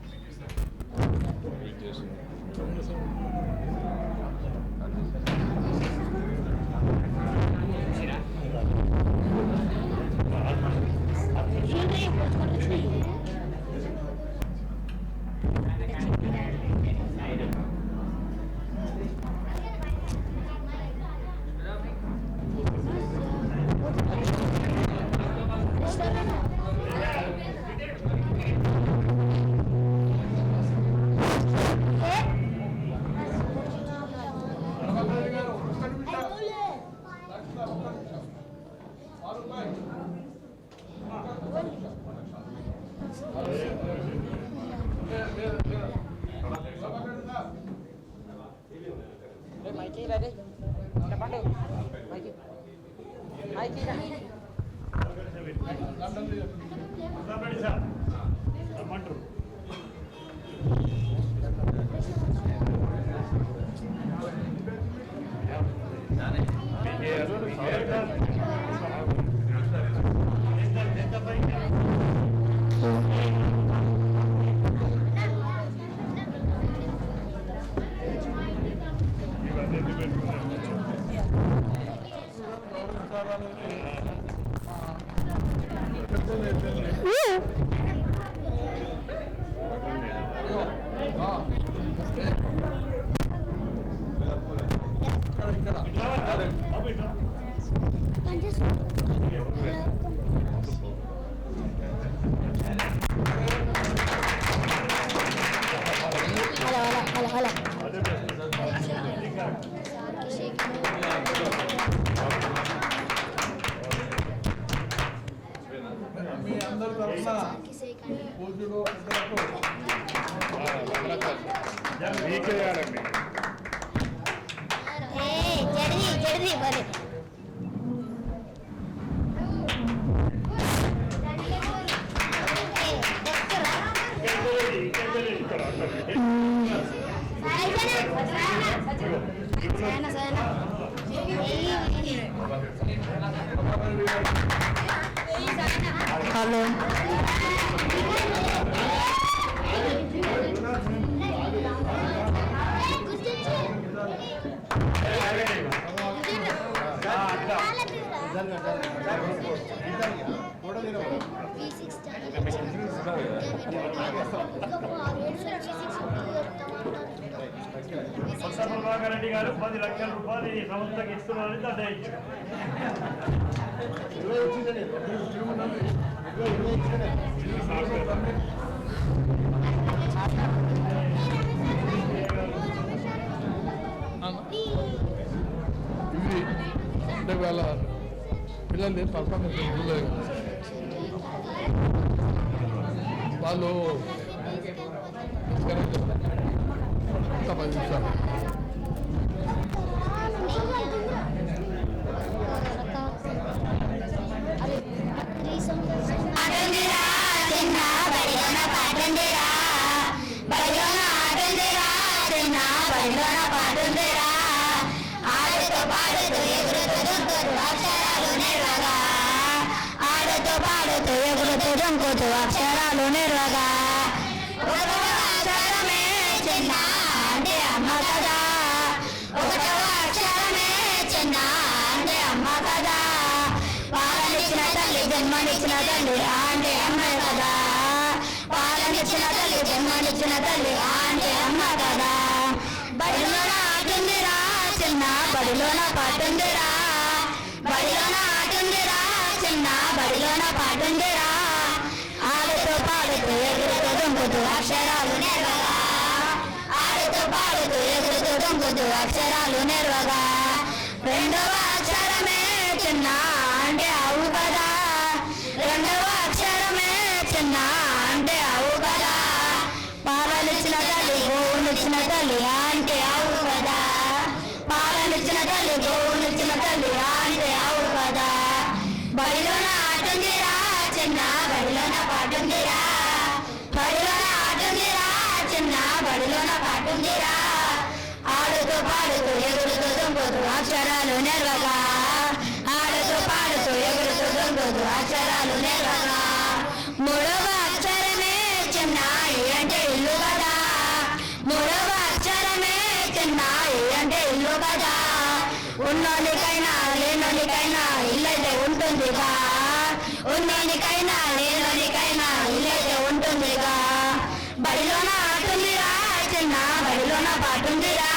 మీ అందరి తరఫున పూజ్యులు జల్దీ బరే హలో రెడ్డి గారు 10 లక్షల రూపాయలు ఈ సంస్థకి ఇస్తున్నారని నిర్ణయించారు. ఇవి అంటే వాళ్ళ పిల్లలు పర్ఫార్మెన్స్ చూడలేదు. వాళ్ళు 10 నిమిషాలు ఆడుతూ పాడుతూ పాడుతూ ఎగురుతూ దుంకుతూ అక్షరాలు నేర్వగా ఒకటవ అక్షరమే చిన్న అంటే అమ్మ కదా ఒకటవ అక్షరమే చిన్న అంటే అమ్మ కదా పాలనిచ్చిన తల్లి జన్మనిచ్చిన తల్లి అంటే అమ్మ కదా పాలనిచ్చిన తల్లి జన్మనిచ్చిన తల్లి అంటే అమ్మ కదా బడిలోన ఆటుందిరా చిన్న బడిలోన పాటుందిరా బడిలోన ఆటుందిరా చిన్న బడిలోన పాటుందిరా ఆడుతూ పాడుతూ ఎగురుతూ దుంకుతూ అక్షరాలు నేర్వగా ఆడుతూ పాడుతూ ఎగురుతూ దుంకుతూ అక్షరాలు నేర్వగా రెండవ అక్షరమే చిన్న అంటే అవు కదా రెండవ అక్షరమే చిన్న అంటే అవు కదా పాలనిచ్చిన తల్లి గోవునిచ్చిన తల్లి అంటే అవు కదా పాలనిచ్చిన తల్లి గోవునిచ్చిన తల్లి అంటే అవు కదా బడిలోన ఆటుందిరా చిన్న బడిలోన పాటుందిరా బడిలోన ఆటుందిరా చిన్న బడిలోన పాటుందిరా ఆడుతూ పాడుతూ ఎగురుతూ దుంకుతూ అక్షరాలు నేర్వగా ఆడుతూ పాడుతూ ఎగురుతూ దుంకుతూ అక్షరాలు నేర్వగా మూడవ అక్షరమే చిన్న అంటే ఇల్లు కదా మూడవ అక్షరమే చిన్న అంటే ఇల్లు కదా ఉన్నోనికైనా లేనోనికైనా ఇల్లైతే ఉంటుందిగా ఉన్నోనికైనా లేనోనికైనా ఇల్లైతే ఉంటుందిగా బడిలోన ఆటుందిరా చిన్న బడిలోన పాటుందిరా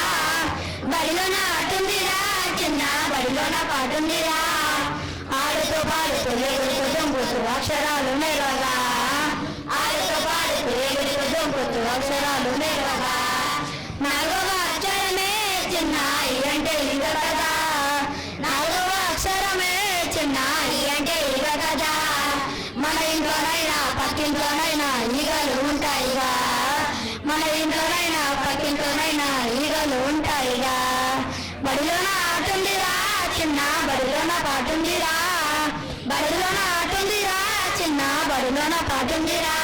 బడిలోన ఆటుందిరా చిన్న బడిలోన పాటుందిరా ఆడుతూ పాడుతూ ఎగురుతూ దుంకుతూ అక్షరాలు నేర్వగా ఆడుతూ పాడుతూ ఎగురుతూ దుంకుతూ అక్షరాలు నేర్వగా నాలుగవ అక్షరమే చిన్న అంటే ఇగ కదా నాలుగవ అక్షరమే చిన్న అంటే ఇగ కదా మన ఇంట్లోనైనా పక్కింట్లోనైనా ఈగలు ఉంటాయిగా మన ఇంట్లోనైనా పక్కింట్లోనైనా ఈగలు ఉంటాయిగా బడిలోన ఆటుందిరా చిన్న బడిలోన పాటుందిరా బడిలోన ఆటుందిరా చిన్న బడిలోన పాటుందిరా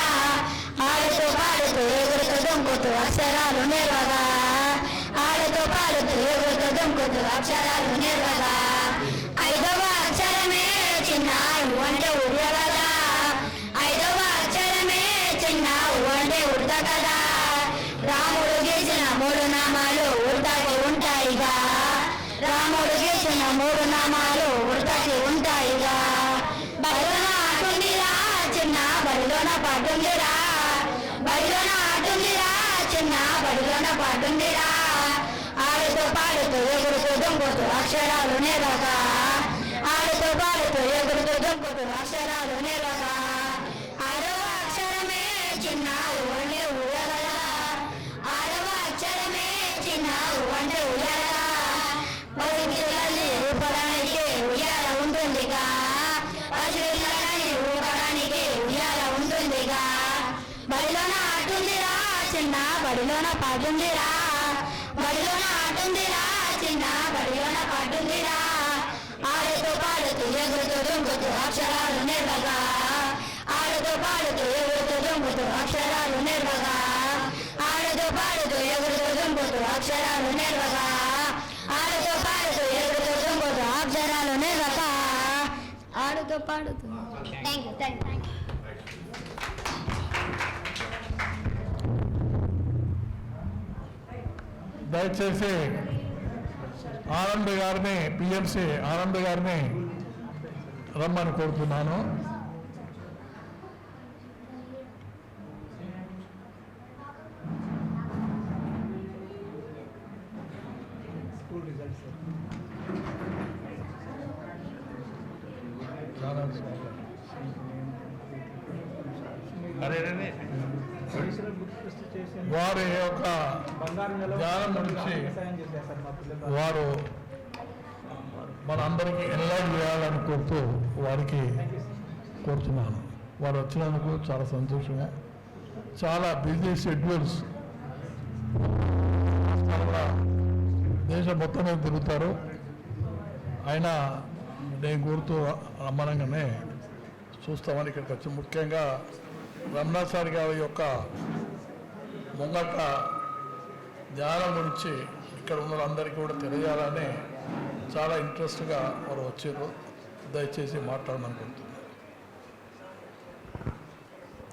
ఆడుతూ పాడుతూ ఎగురుతూ దుంకుతూ అక్షరాలు నేర్వగా ఆడుతూ పాడుతూ ఎగురుతూ దుంకుతూ అక్షరాలు నేర్వగా ఐదవ అక్షరమే చిన్న అంటే ఉర్ర కదా ఐదవ అక్షరమే చిన్న అంటే ఉర్ద కదా రాముడు గీసిన 3 నామాలు ఉర్దకి ఉంటాయిగా రాముడు గీసిన 3 నామాలు ఉర్దకి ఉంటాయిగా బడిలోన ఆటుందిరా చిన్న బడిలోన పాటుందిరా బడిలోన ఆటుందిరా చిన్న బడిలోన పాటుందిరా ఆడుతూ పాడుతూ ఎగురుతూ దుంకుతూ అక్షరాలు నేర్వగా ఆడుతూ పాడుతూ ఎగురుతూ దుంకుతూ అక్షరాలు నేర్వగా ఆరవ అక్షరమే చిన్న అంటే ఉయ్యాలగా ఆరవ అక్షరమే చిన్న అంటే ఉయ్యాలగా పసిపిల్లల్ని ఊపడానికి ఉయ్యాల ఉంటుందిగా పసిపిల్లల్ని ఊపడానికి ఉయ్యాల ఉంటుందిగా బడిలోన ఆటుందిరా చిన్న బడిలోన పాటుందిరా బడిలోన ఆటుందిరా చిన్న బడిలోన పాటుందిరా ఆడుతూ పాడుతూ ఎగురుతూ దుంకుతూ అక్షరాలు నేర్వగా ఆడుతూ పాడుతూ ఎగురుతూ దుంకుతూ అక్షరాలు నేర్వగా ఆడుతూ పాడుతూ ఎగురుతూ దుంకుతూ అక్షరాలు నేర్వగా ఆడుతూ పాడుతూ ఎగురుతూ దుంకుతూ అక్షరాలు నేర్వగా ఆడుతూ పాడుతూ థ్యాంక్ యూ దయచేసి ఆనంద్ గారిని పిఎంసి ఆనంద్ గారిని రమ్మని కోరుతున్నాను. వారి యొక్క జ్ఞానం నుంచి వారు మనందరికీ ఎన్లైన్ చేయాలని కోరుతూ వారికి కోరుతున్నాను. వారు వచ్చినందుకు చాలా సంతోషము. చాలా బిజీ షెడ్యూల్స్, దేశం మొత్తం మీద తిరుగుతారు. అయినా నేను కోరుతూ రమ్మనంగానే చూస్తామని ఇక్కడికి వచ్చి, ముఖ్యంగా రమణ సార్ గారి యొక్క ముంగట ధ్యానం గురించి ఇక్కడ ఉన్న వాళ్ళందరికీ కూడా తెలియాలని చాలా ఇంట్రెస్ట్గా వారు వచ్చారు. దయచేసి మాట్లాడమనుకుంటున్నాను.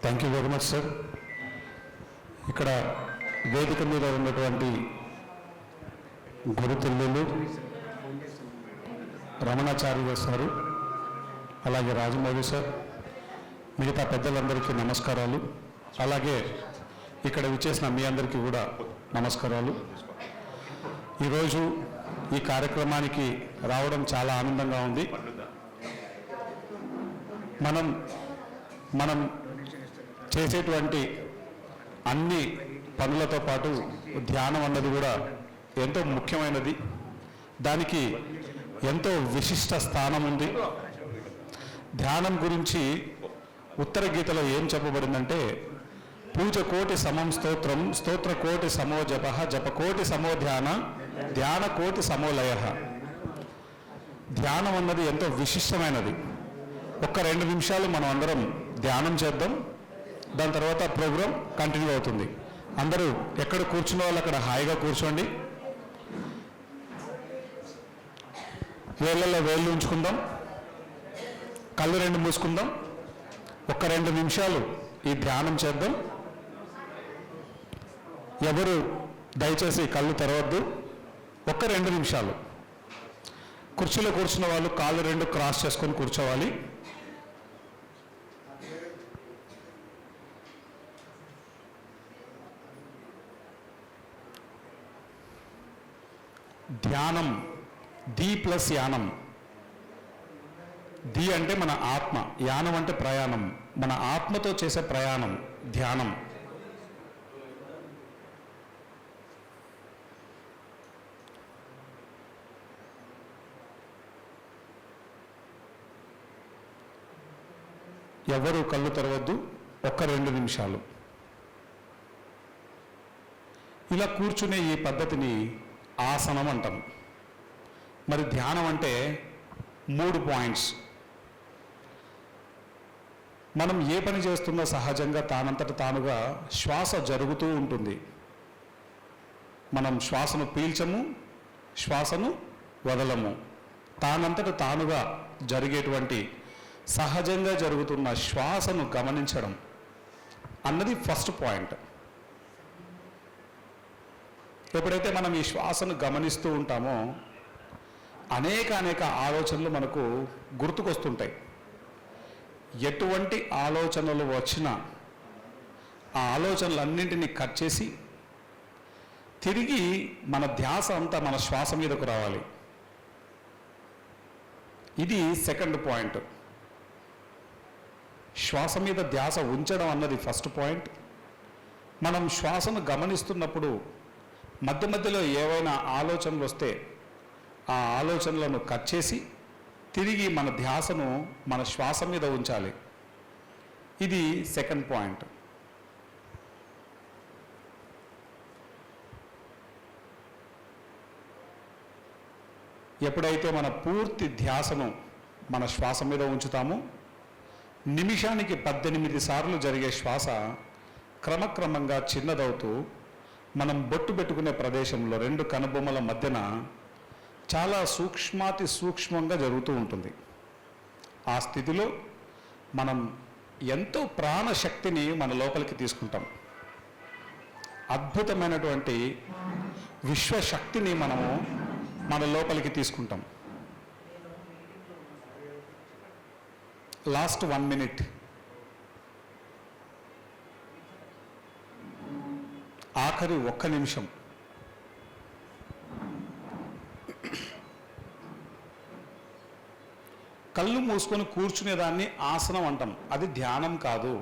Thank you very much sir. ఇక్కడ వేదిక మీద ఉన్నటువంటి గురుతుల్యులు రమణాచార్య సారు, అలాగే రాజమౌళి సార్, మిగతా పెద్దలందరికీ నమస్కారాలు. అలాగే ఇక్కడ విచ్చేసిన మీ అందరికీ కూడా నమస్కారాలు. ఈరోజు ఈ కార్యక్రమానికి రావడం చాలా ఆనందంగా ఉంది. మనం చేసేటువంటి అన్ని పనులతో పాటు ధ్యానం అన్నది కూడా ఎంతో ముఖ్యమైనది. దానికి ఎంతో విశిష్ట స్థానం ఉంది. ధ్యానం గురించి ఉత్తర గీతలో ఏం చెప్పబడిందంటే, పూజ కోటి సమం స్తోత్రం, స్తోత్ర కోటి సమో జప, జప కోటి సమో ధ్యాన, ధ్యాన కోటి సమోలయ. ధ్యానం అన్నది ఎంతో విశిష్టమైనది. ఒక్క 2 నిమిషాలు మనం అందరం ధ్యానం చేద్దాం. దాని తర్వాత ప్రోగ్రాం కంటిన్యూ అవుతుంది. అందరూ ఎక్కడ కూర్చున్న వాళ్ళు అక్కడ హాయిగా కూర్చోండి. వేళ్ళల్లో వేళ్ళు ఉంచుకుందాం, కళ్ళు 2 మూసుకుందాం. ఒక్క 2 నిమిషాలు ఈ ధ్యానం చేద్దాం. ఎవరు దయచేసి కళ్ళు తెరవద్దు. ఒక్క 2 నిమిషాలు. కుర్చీలో కూర్చున్న వాళ్ళు కాళ్ళు 2 క్రాస్ చేసుకొని కూర్చోవాలి. ధ్యానం, ధీ ప్లస్ యానం. ధీ అంటే మన ఆత్మ, యానం అంటే ప్రయాణం. మన ఆత్మతో చేసే ప్రయాణం ధ్యానం. ఎవరు కళ్ళు తెరవద్దు. ఒక్క 2 నిమిషాలు. ఇలా కూర్చునే ఈ పద్ధతిని ఆసనం అంటాం. మరి ధ్యానం అంటే 3 పాయింట్స్. మనం ఏ పని చేస్తున్నా సహజంగా తానంతట తానుగా శ్వాస జరుగుతూ ఉంటుంది. మనం శ్వాసను పీల్చము, శ్వాసను వదలము. తానంతట తానుగా జరిగేటువంటి సహజంగా జరుగుతున్న శ్వాసను గమనించడం అన్నది ఫస్ట్ పాయింట్. ఎప్పుడైతే మనం ఈ శ్వాసను గమనిస్తూ ఉంటామో అనేక ఆలోచనలు మనకు గుర్తుకొస్తుంటాయి. ఎటువంటి ఆలోచనలు వచ్చినా ఆ ఆలోచనలన్నింటినీ కట్ చేసి తిరిగి మన ధ్యాస అంతా మన శ్వాస మీదకు రావాలి. ఇది సెకండ్ పాయింట్. శ్వాస మీద ధ్యాస ఉంచడం అన్నది ఫస్ట్ పాయింట్. మనం శ్వాసను గమనిస్తున్నప్పుడు మధ్య మధ్యలో ఏవైనా ఆలోచనలు వస్తే ఆ ఆలోచనలను కట్ చేసి తిరిగి మన ధ్యాసను మన శ్వాస మీద ఉంచాలి. ఇది సెకండ్ పాయింట్. ఎప్పుడైతే మన పూర్తి ధ్యాసను మన శ్వాస మీద ఉంచుతామో నిమిషానికి 18 సార్లు జరిగే శ్వాస క్రమక్రమంగా చిన్నదవుతూ మనం బొట్టు పెట్టుకునే ప్రదేశంలో 2 కనుబొమ్మల మధ్యన చాలా సూక్ష్మాతి సూక్ష్మంగా జరుగుతూ ఉంటుంది. ఆ స్థితిలో మనం ఎంతో ప్రాణశక్తిని మన లోపలికి తీసుకుంటాం. అద్భుతమైనటువంటి విశ్వశక్తిని మనము మన లోపలికి తీసుకుంటాం. Last 1 minute. ఆఖరి 1 నిమిషం. కళ్ళు మూసుకొని కూర్చునేదాన్ని ఆసనం అంటాం. అది ధ్యానం కాదు.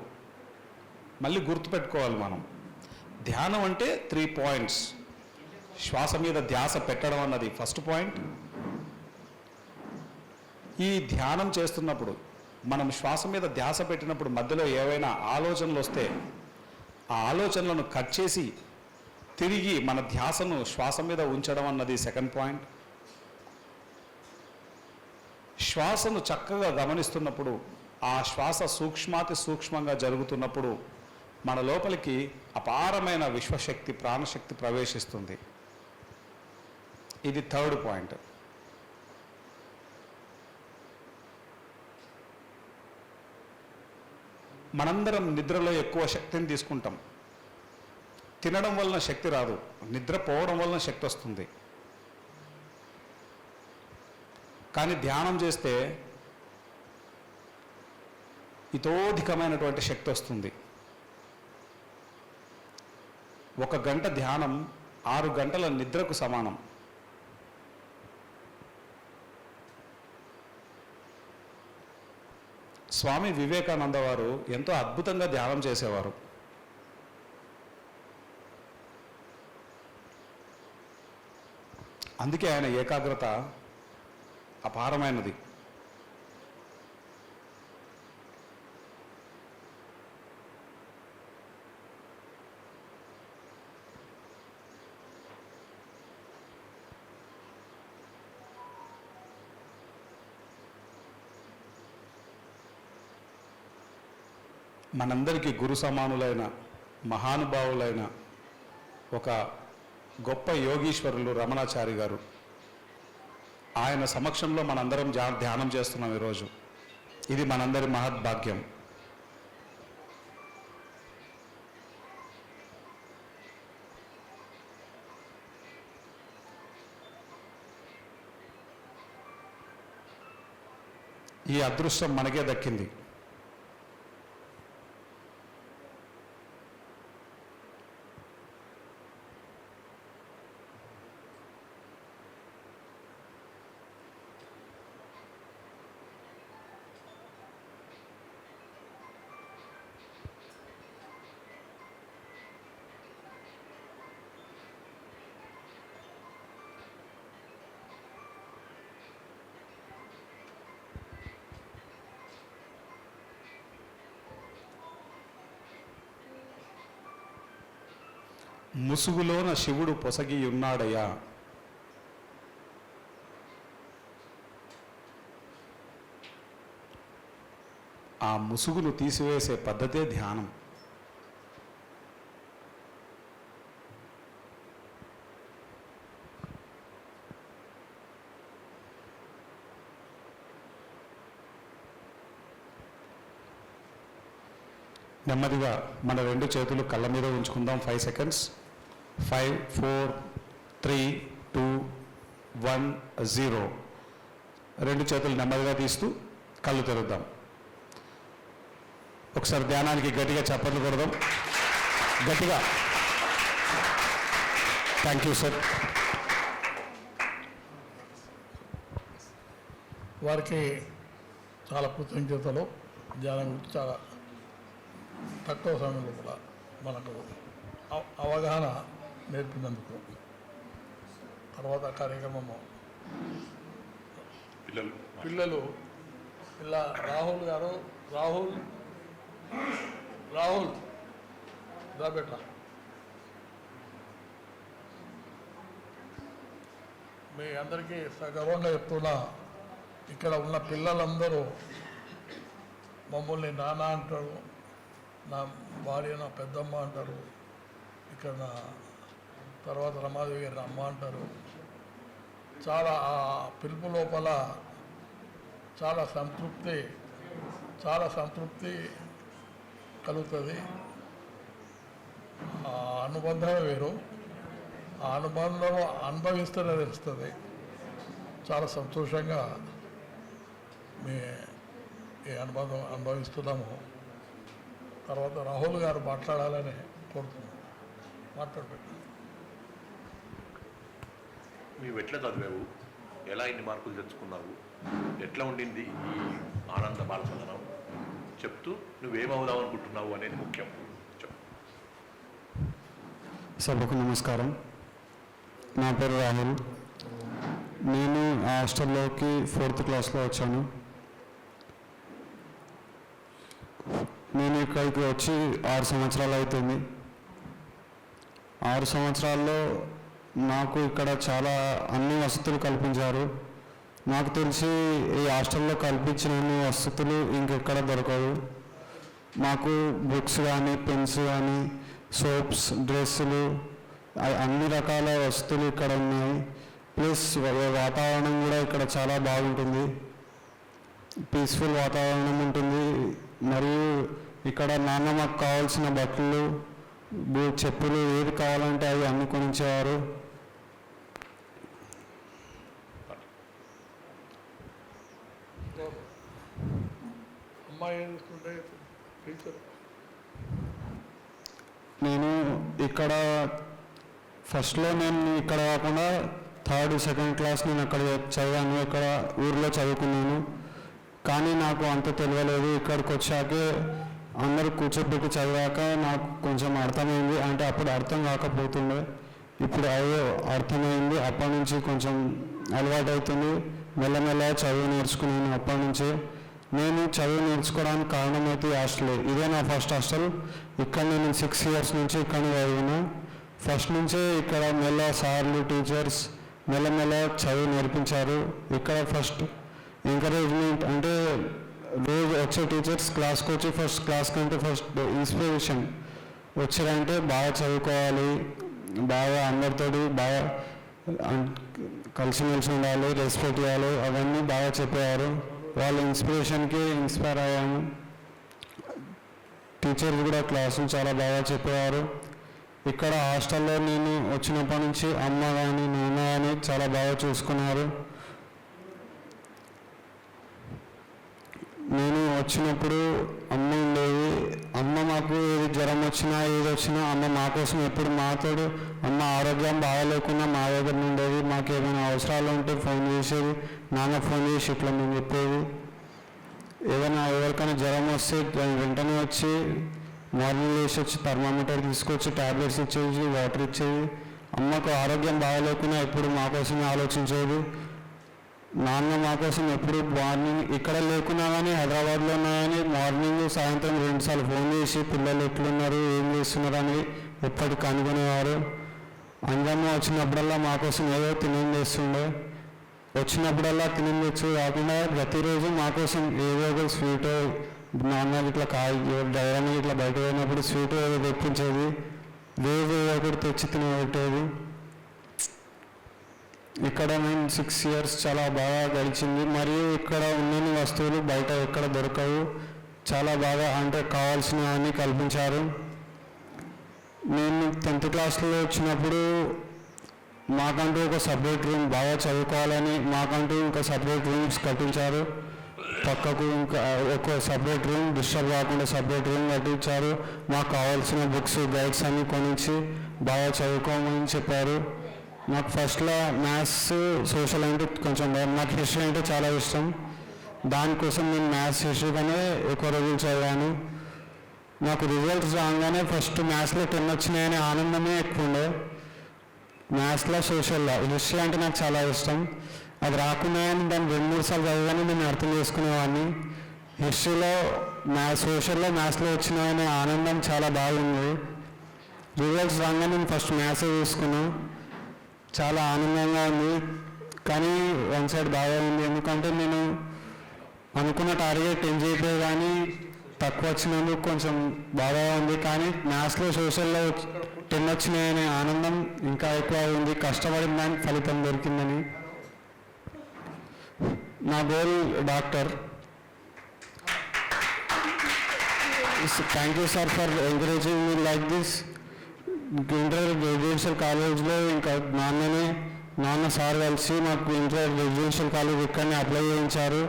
మళ్ళీ గుర్తుపెట్టుకోవాలి మనం. ధ్యానం అంటే 3 పాయింట్స్. శ్వాస మీద ధ్యాస పెట్టడం అన్నది ఫస్ట్ పాయింట్. ఈ ధ్యానం చేస్తున్నప్పుడు మనం శ్వాస మీద ధ్యాస పెట్టినప్పుడు మధ్యలో ఏవైనా ఆలోచనలు వస్తే ఆ ఆలోచనలను కట్ చేసి తిరిగి మన ధ్యాసను శ్వాస మీద ఉంచడం అన్నది సెకండ్ పాయింట్. శ్వాసను చక్కగా గమనిస్తున్నప్పుడు ఆ శ్వాస సూక్ష్మాతి సూక్ష్మంగా జరుగుతున్నప్పుడు మన లోపలికి అపారమైన విశ్వశక్తి ప్రాణశక్తి ప్రవేశిస్తుంది. ఇది థర్డ్ పాయింట్. మనందరం నిద్రలో ఎక్కువ శక్తిని తీసుకుంటాం. తినడం వలన శక్తి రాదు, నిద్రపోవడం వలన శక్తి వస్తుంది. కానీ ధ్యానం చేస్తే ఇతోధికమైనటువంటి శక్తి వస్తుంది. 1 గంట ధ్యానం 6 గంటల నిద్రకు సమానం. స్వామి వివేకానంద వారు ఎంతో అద్భుతంగా ధ్యానం చేసేవారు. అందుకే ఆయన ఏకాగ్రత అపారమైనది. మనందరికీ గురు సమానులైన మహానుభావులైన ఒక గొప్ప యోగీశ్వరులు రమణాచారి గారు, ఆయన సమక్షంలో మనందరం ధ్యానం చేస్తున్నాం ఈరోజు. ఇది మనందరి మహద్భాగ్యం. ఈ అదృష్టం మనకే దక్కింది. ముసుగులోన శివుడు పొసగి ఉన్నాడయ్యా. ఆ ముసుగును తీసివేసే పద్ధతే ధ్యానం. నెమ్మదిగా మన 2 చేతులు కళ్ళ మీద ఉంచుకుందాం. 5 సెకండ్స్. 5 4 3 2 1 0. 2 చేతులు నెమ్మదిగా తీస్తూ కళ్ళు తెరుద్దాం. ఒకసారి ధ్యానానికి గట్టిగా చప్పట్లు కొడదాం. గట్టిగా. Thank you sir. వారికి చాలా కృతజ్ఞతలు. ధ్యానం గురించి చాలా తక్కువ సమయంలో కూడా మనకు అవగాహన నేర్పినందుకు. తర్వాత కార్యక్రమము పిల్లలు ఇలా రాహుల్ గారు, రాహుల్ రాబెట్ట మీ అందరికీ సగర్వంగా చెప్తున్నా, ఇక్కడ ఉన్న పిల్లలందరూ మమ్మల్ని నాన్న అంటారు, నా భార్య నా పెద్దమ్మ అంటారు, ఇక్కడ నా తర్వాత రమాదేవి గారి అమ్మ అంటారు. చాలా ఆ పిలుపు లోపల చాలా సంతృప్తి కలుగుతుంది. ఆ అనుబంధమే వేరు. ఆ అనుబంధం అనుభవిస్తేనే తెలుస్తుంది. చాలా సంతోషంగా ఈ అనుబంధం అనుభవిస్తున్నాము. తర్వాత రాహుల్ గారు మాట్లాడాలని కోరుతున్నాను. మాట్లాడబెట్టు. నువ్వు ఎట్లా చదివావు, ఎలా ఇన్ని మార్కులు తెచ్చుకున్నావు, ఎట్లా ఉండింది ఈ ఆనంద బాలచందనం చెప్తూ నువ్వేమవుదావు అనుకుంటున్నావు అనేది ముఖ్యం. చెప్పు. సభకు నమస్కారం. నా పేరు రాహుల్. నేను హాస్టల్లోకి 4th క్లాస్లో వచ్చాను. నేను ఇక్కడికి వచ్చి 6 సంవత్సరాలు అవుతుంది. 6 సంవత్సరాల్లో నాకు ఇక్కడ చాలా అన్ని వసతులు కల్పించారు. నాకు తెలిసి ఈ హాస్టల్లో కల్పించిన అన్ని వసతులు ఇంకెక్కడ దొరకవు. మాకు బుక్స్ కానీ, పెన్స్ కానీ, సోప్స్, డ్రెస్సులు, అన్ని రకాల వసతులు ఇక్కడ ఉన్నాయి. ప్లస్ వాతావరణం కూడా ఇక్కడ చాలా బాగుంటుంది. పీస్ఫుల్ వాతావరణం ఉంటుంది. మరియు ఇక్కడ నాన్న మాకు కావాల్సిన బట్టలు చెప్పులు ఏది కావాలంటే అవి అన్ని కొనిచ్చేవారు. అమ్మాయి తీసుకుంటే టీచర్ నేను ఇక్కడ ఫస్ట్లో నేను ఇక్కడ కాకుండా 3rd, 2nd క్లాస్ నేను అక్కడ చదివాను, ఇక్కడ ఊర్లో చదువుకున్నాను. కానీ నాకు అంత తెలియలేదు. ఇక్కడికి వచ్చాకే అందరూ కూర్చోబెట్టి చదివాక నాకు కొంచెం అర్థమైంది. అంటే అప్పుడు అర్థం కాకపోతుండే, ఇప్పుడు అదే అర్థమైంది. అప్పటి నుంచి కొంచెం అలవాటు అవుతుంది. మెల్లమెల్ల చదువు నేర్చుకున్నాను. అప్పటి నుంచి నేను చదువు నేర్చుకోవడానికి కారణమైతే హాస్టల్. ఇదే నా ఫస్ట్ హాస్టల్. ఇక్కడ నేను 6 years నుంచి ఇక్కడ చదివినా. ఫస్ట్ నుంచే ఇక్కడ మెల్ల సార్లు టీచర్స్ మెల్లమెల్ల చదువు నేర్పించారు. ఇక్కడ ఫస్ట్ ఎంకరేజ్మెంట్ అంటే రోజు వచ్చే టీచర్స్ క్లాస్కి వచ్చి ఫస్ట్ క్లాస్ కంటే ఫస్ట్ ఇన్స్పిరేషన్ వచ్చారంటే బాగా చదువుకోవాలి, బాగా అందరితోటి బాగా కలిసిమెలిసి ఉండాలి, రెస్పెక్ట్ ఇవ్వాలి, అవన్నీ బాగా చెప్పేవారు. వాళ్ళ ఇన్స్పిరేషన్కి ఇన్స్పైర్ అయ్యాము. టీచర్స్ కూడా క్లాసులు చాలా బాగా చెప్పేవారు. ఇక్కడ హాస్టల్లో నేను వచ్చినప్పటి నుంచి అమ్మ కానీ నాన్న కానీ చాలా బాగా చూసుకున్నారు. నేను వచ్చినప్పుడు అమ్మ ఉండేది. అమ్మ మాకు ఏది జ్వరం వచ్చినా ఏది వచ్చినా అమ్మ మా కోసం ఎప్పుడు మాతోడు. అమ్మ ఆరోగ్యం బాగాలేకున్నా మా దగ్గర ఉండేది. మాకు ఏమైనా అవసరాలు ఉంటే ఫోన్ చేసేది, నాన్న ఫోన్ చేసి ఇట్లా మేము చెప్పేది. ఏదైనా ఎవరికైనా జ్వరం వస్తే వెంటనే వచ్చి మార్నింగ్ వేసి వచ్చి థర్మామీటర్ తీసుకొచ్చి ట్యాబ్లెట్స్ ఇచ్చేది, వాటర్ ఇచ్చేది. అమ్మకు ఆరోగ్యం బాగాలేకున్నా ఎప్పుడు మా కోసమే ఆలోచించేది. నాన్న మా కోసం ఎప్పుడు మార్నింగ్ ఇక్కడ లేకున్నా కానీ హైదరాబాద్లో ఉన్నా కానీ మార్నింగ్ సాయంత్రం 2 సార్లు ఫోన్ చేసి పిల్లలు ఎట్లున్నారు ఏం చేస్తున్నారు అని ఎప్పటికి కనుగొనేవారు. అంజమ్మ వచ్చినప్పుడల్లా మా కోసం ఏదో తినేం చేస్తుండే. వచ్చినప్పుడల్లా తినేం తెచ్చు కాకుండా ప్రతిరోజు మా కోసం ఏదో ఒక స్వీట్, నాన్న ఇట్లా డ్రైవర్ని ఇట్లా బయట పోయినప్పుడు స్వీట్ ఏదో తెప్పించేది, రోజు ఏదో ఒకటి తెచ్చి తినబెట్టేది. ఇక్కడ నేను 6 years చాలా బాగా గడిచింది. మరియు ఇక్కడ ఉన్న వస్తువులు బయట ఎక్కడ దొరకవు. చాలా బాగా అంటే కావాల్సినవన్నీ కల్పించారు. నేను 10th క్లాస్లో వచ్చినప్పుడు మాకంటూ ఒక సపరేట్ రూమ్, బాగా చదువుకోవాలని మాకంటూ ఇంకా సపరేట్ రూమ్స్ కట్టించారు. పక్కకు ఇంకా ఒక సపరేట్ రూమ్, డిస్టర్బ్ కాకుండా సపరేట్ రూమ్ కట్టించారు. మాకు కావాల్సిన బుక్స్ గైడ్స్ అన్నీ కొనిచ్చి బాగా చదువుకోమని చెప్పారు. నాకు ఫస్ట్లో మ్యాథ్స్ సోషల్ అంటే కొంచెం భయం. నాకు హిస్టరీ అంటే చాలా ఇష్టం. దానికోసం నేను మ్యాథ్స్ హిస్టరీగానే ఎక్కువ రోజులు చదివాను. నాకు రిజల్ట్స్ రాగానే ఫస్ట్ మ్యాథ్స్లో 10 వచ్చినాయనే ఆనందమే ఎక్కువ ఉండే. మ్యాథ్స్లో సోషల్లో హిస్టరీ అంటే నాకు చాలా ఇష్టం. అది రాకుండా దాన్ని 2-3 సార్లు చదివాని నేను అర్థం చేసుకునేవాడిని. హిస్టరీలో సోషల్లో మ్యాథ్స్లో వచ్చినాయనే ఆనందం చాలా బాగుంది. రిజల్ట్స్ రాగానే నేను ఫస్ట్ మ్యాథ్స్ తీసుకున్నాను. చాలా ఆనందంగా ఉంది. కానీ 1 side బాగా ఉంది. ఎందుకంటే నేను అనుకున్న టార్గెట్ ఎంజాయ్ కానీ తక్కువ వచ్చినందుకు కొంచెం బాగా ఉంది. కానీ మ్యాథ్స్లో సోషల్లో 10 వచ్చినాయనే ఆనందం ఇంకా ఎక్కువ ఉంది. కష్టపడిన దానికి ఫలితం దొరికిందని. నా goal doctor. Thank you sir for encouraging me like this. Inter residential కాలేజ్లో ఇంకా నాన్న సార్ కలిసి మాకు ఇంటర్ రెసిడెన్షియల్ కాలేజ్ ఇక్కడనే అప్లై చేయించారు.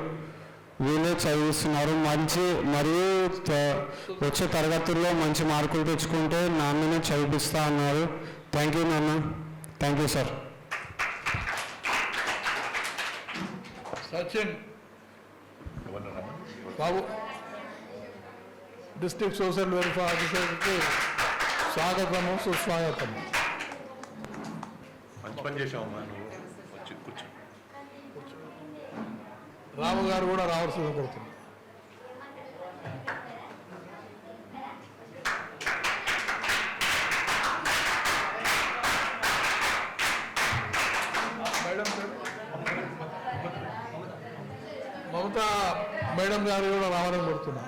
వీళ్ళే చదివిస్తున్నారు. మరియు వచ్చే తరగతుల్లో మంచి మార్కులు తెచ్చుకుంటే నాన్ననే చదివిస్తా అన్నారు. థ్యాంక్ యూ నాన్న. Thank you sir. Sachin Babu, district social welfare ఆఫీసర్కి స్వాగతము, సుస్వాగతము. మంచి పని చేసావమ్మా నువ్వు. వచ్చి కూర్చో. రాము గారు కూడా రావాల్సింది కోరుతుంది. మమతా మేడం గారు కూడా రావాలని కోరుతున్నా.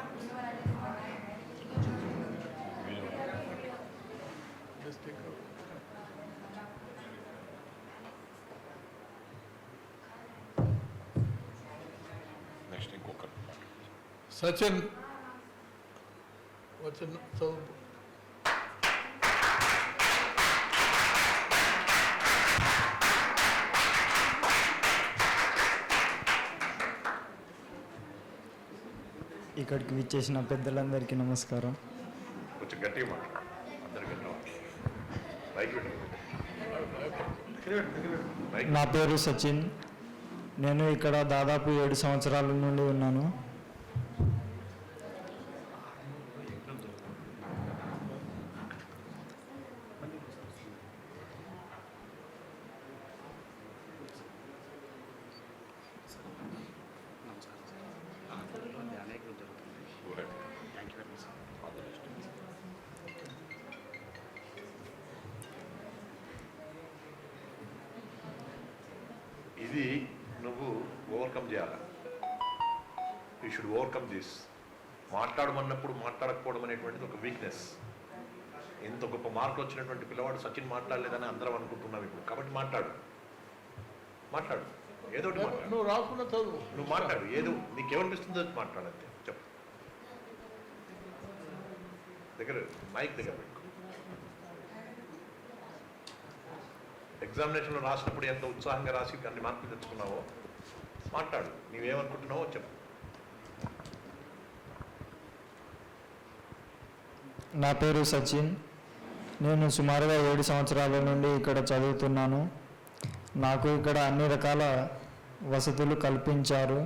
సచిన్ వచ్చిన చదువు ఇక్కడికి విచ్చేసిన పెద్దలందరికీ నమస్కారం. కొంచెం గట్టిగా మాట్లాడు, అందరు గట్టిగా మైక్ పెట్టు. నా పేరు సచిన్. నేను ఇక్కడ దాదాపు 7 సంవత్సరాల నుండి ఉన్నాను. ఇది నువ్వు ఓవర్కమ్ చేయాలి. You should overcome this. మాట్లాడమన్నప్పుడు మాట్లాడకపోవడం అనేటువంటిది ఒక వీక్నెస్. ఇంత గొప్ప మార్కులు వచ్చినటువంటి పిల్లవాడు సచిన్ మాట్లాడలేదని అందరం అనుకుంటున్నాం ఇప్పుడు. కాబట్టి మాట్లాడు, ఏదో ఒకటి మాట్లాడు. నువ్వు రాసుకున్న చదువు, నువ్వు మాట్లాడు, ఏదో నీకేమనిపిస్తుందో మాట్లాడంతే. చెప్పు, దగ్గర మైక్ దగ్గర పెట్టుకో. ఎగ్జామినేషన్లో రాసినప్పుడు ఎంత ఉత్సాహంగా రాసి అన్ని మార్కులు తెచ్చుకున్నావో మాట్లాడు, నీవేమనుకుంటున్నావో చెప్పు. నా పేరు సచిన్. నేను సుమారుగా 7 సంవత్సరాల నుండి ఇక్కడ చదువుతున్నాను. నాకు ఇక్కడ అన్ని రకాల వసతులు కల్పించారు.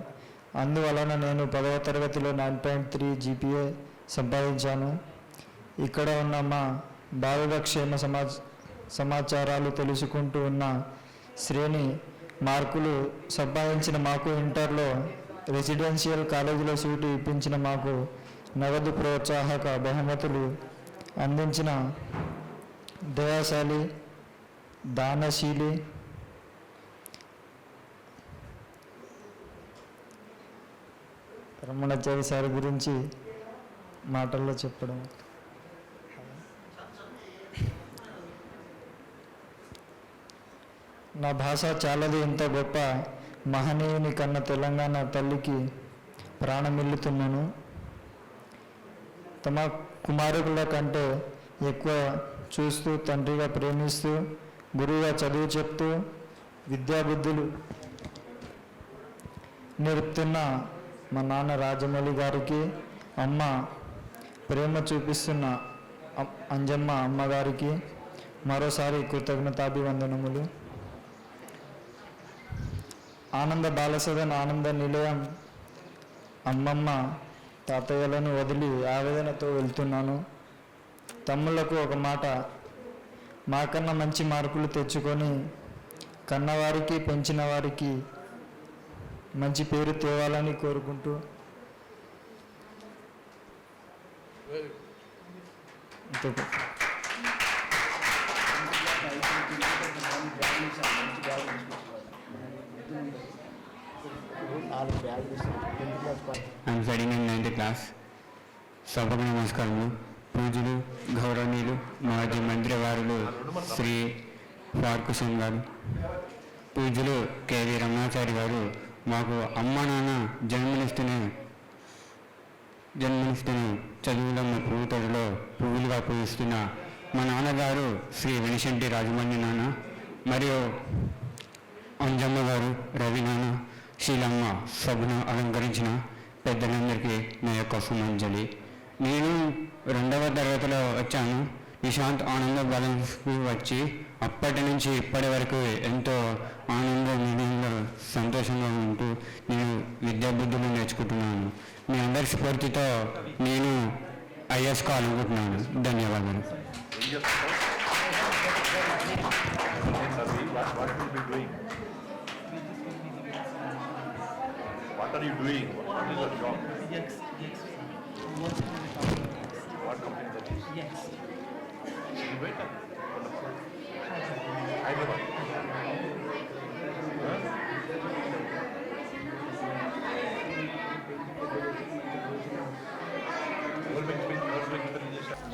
అందువలన నేను 10వ తరగతిలో 9.3 GPA సంపాదించాను. ఇక్కడ ఉన్న మా బాలుర క్షేమ సమాచారాలు తెలుసుకుంటూ ఉన్న శ్రేణి మార్కులు సంపాదించిన మాకు, ఇంటర్లో రెసిడెన్షియల్ కాలేజీలో సీటు ఇప్పించిన మాకు, నగదు ప్రోత్సాహక బహుమతులు అందించిన దయాశాలి, దానశీలి, రమణాచారి సార్ గురించి మాటల్లో చెప్పడం. నా భాష చాలాది, ఇంత గొప్ప మహనీయుని కన్న తెలంగాణ తల్లికి ప్రాణమిల్లుతున్నాను. తమ కుమారుల కంటే ఎక్కువ చూస్తూ, తండ్రిగా ప్రేమిస్తూ, గురువుగా చదువు చెప్తూ, విద్యాబుద్ధులు నేర్పుతున్న మా నాన్న రాజమౌళి గారికి, అమ్మ ప్రేమ చూపిస్తున్న అంజమ్మ అమ్మగారికి మరోసారి కృతజ్ఞతాభివందనములు. ఆనంద బాలసదన్ ఆనంద నిలయం అమ్మమ్మ తాతయ్యలను వదిలి ఆవేదనతో వెళ్తున్నాను. తమ్ముళ్లకు ఒక మాట, మాకన్నా మంచి మార్కులు తెచ్చుకొని కన్నవారికి, పెంచిన వారికి మంచి పేరు తేవాలని కోరుకుంటూ I'm studying in 9th class. సభకు నమస్కారములు. పూజలు, గౌరవనీయులు, మాజీ మంత్రివారులు శ్రీ ఫారూక్ హుస్సేన్ గారు, పూజలు కేవీ రమణాచారి గారు, మాకు అమ్మ నాన్న జన్మనిస్తూనే చదువులో పువ్వుతడిలో పువ్వులుగా పూజిస్తున్న మా నాన్నగారు శ్రీ వెనిశెట్టి రాజమణి నాన్న, మరియు అంజమ్మ గారు, రవి నాన్న, శీలమ్మ సభను అలంకరించిన పెద్దలందరికీ నా యొక్క సుమంజలి. నేను 2వ తరగతిలో వచ్చాను. నిశాంత్ ఆనంద బాలన్స్కి వచ్చి అప్పటి నుంచి ఇప్పటి వరకు ఎంతో ఆనందంగా సంతోషంగా ఉంటూ నేను విద్యాబుద్ధులు నేర్చుకుంటున్నాను. మీ అందరి స్ఫూర్తితో నేను ఐఎస్ కావాలనుకుంటున్నాను. ధన్యవాదాలు. What are you doing? What is your job? What company that is? Yes. You wait up. Hyderabad.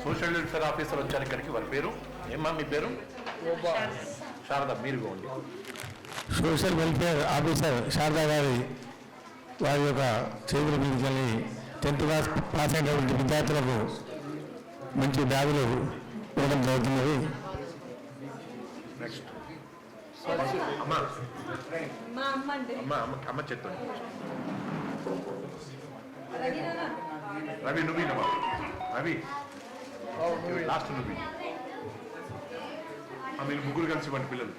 Social welfare officer వచ్చారు ఇక్కడికి. వారి పేరు ఏమ్మా? మీ పేరు? శారద. మీరు పోండి. సోషల్ వెల్ఫేర్ ఆఫీసర్ శారదా గారి వారి యొక్క చేతుల మీదకి 10th క్లాస్ పాస్ అయినటువంటి విద్యార్థులకు మంచి బ్యాగులు ఇవ్వడం జరుగుతున్నది. నెక్స్ట్ అమ్మ చెప్తాను. రవి నువ్వు రవి లాస్ట్ నువ్వు మీరు ముగ్గురు కలిసి ఇవ్వండి పిల్లలు.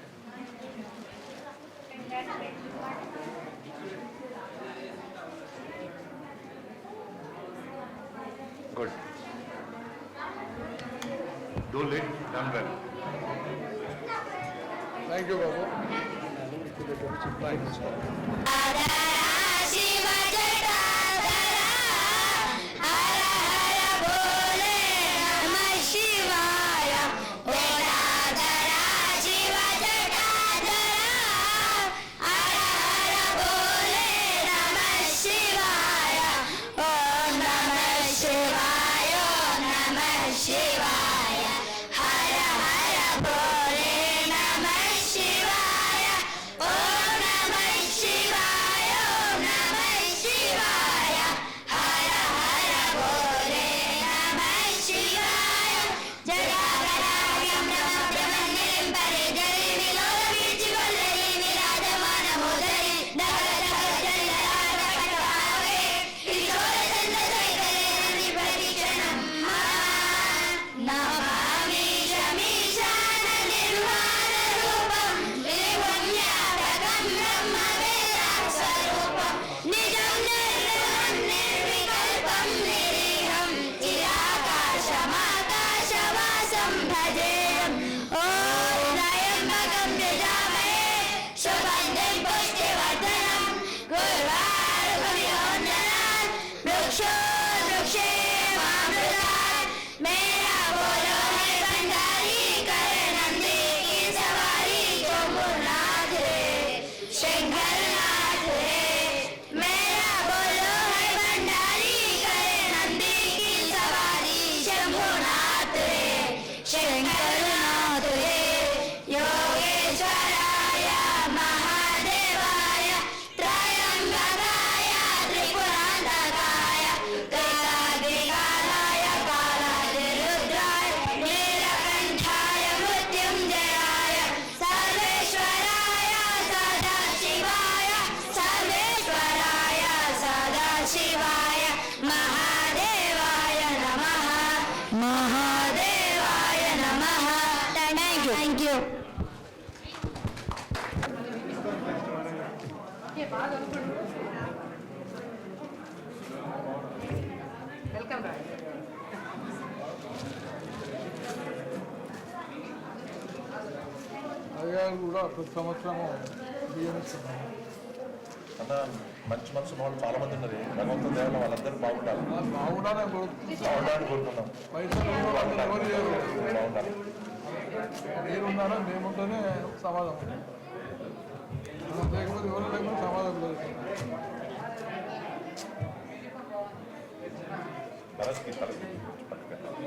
Good. Don't let done well. Thank you, Babu. Shiva Jatadhara Har Har बोले नमः शिवाय जटाधरा शिव जटाधरा हर हर बोले नमः शिवाय ओम नमः शिवाय ओम नमः शिवाय हर हर बोले नमः शिवाय ओम नमः शिवाय ओम नमः शिवाय हर हर बोले नमः शिवाय जटाधराभ्यं नमः ब्रह्मण्यं परिजरि विलोलवीचिवल्लरी विराजमानमोदरी दहरदहरजलधारकटभावे किशोरचन्द्रशेखरे नन्दिप्रतिक्षणं नमामि शमीशाननिर्वाणरूपं विपुण्यप्रदं ब्रह्मवेदाक्षरूपं निजं निर्मलं निर्विकल्पं निरीहं चिराकाशमाकाशवासं भजेयम् ॐ त्र्यम्बकं यजामहे सुगन्धिं पुष्टिवर्धनं गुरुवायुर्भुवनन्दनात् वृक्षे मामृतात् मेरा बोलो है भंडारी करे नंदी की सवारी शंभुनाथ रे शंकरनाथ रे मेरा बोलो है भंडारी करे नंदी की सवारी शंभुनाथ रे शंकरनाथ रे योगेश्वराय महादेवाय त्रयंबकाय त्रिपुरांतकाय त्रैकाग्निकालाय कालातिरुद्राय नीलकंठाय मृत्युंजयाय सर्वेश्वराय सदाशिवाय सर्वेश्वराय सदाशिवाय महादेवाय नमः महादेवाय नमः. Thank you. అయ్యారు కూడా ప్రతి సంవత్సరము బియ్యం ఇస్తున్నాము. అన్న మంచి మనసు వాళ్ళు చాలా మంది ఉన్నారు. భగవంతుని దేవల వాళ్ళందరూ బాగుండాలి. బాగుండాలని కోరుకుంటున్నాం. బాగుండాలని కోరుతున్నాం. పైసలు ఉన్న వాళ్ళు ఎవరు లేరు. బాగుండాలి. మీరున్నారా మేముంటేనే సమాధానం ఉంటుంది. మనం లేకపోతే ఎవరు లేకపోతే సమాధానం లేదు. తరస్కి పట్టుకెళ్ళాలి.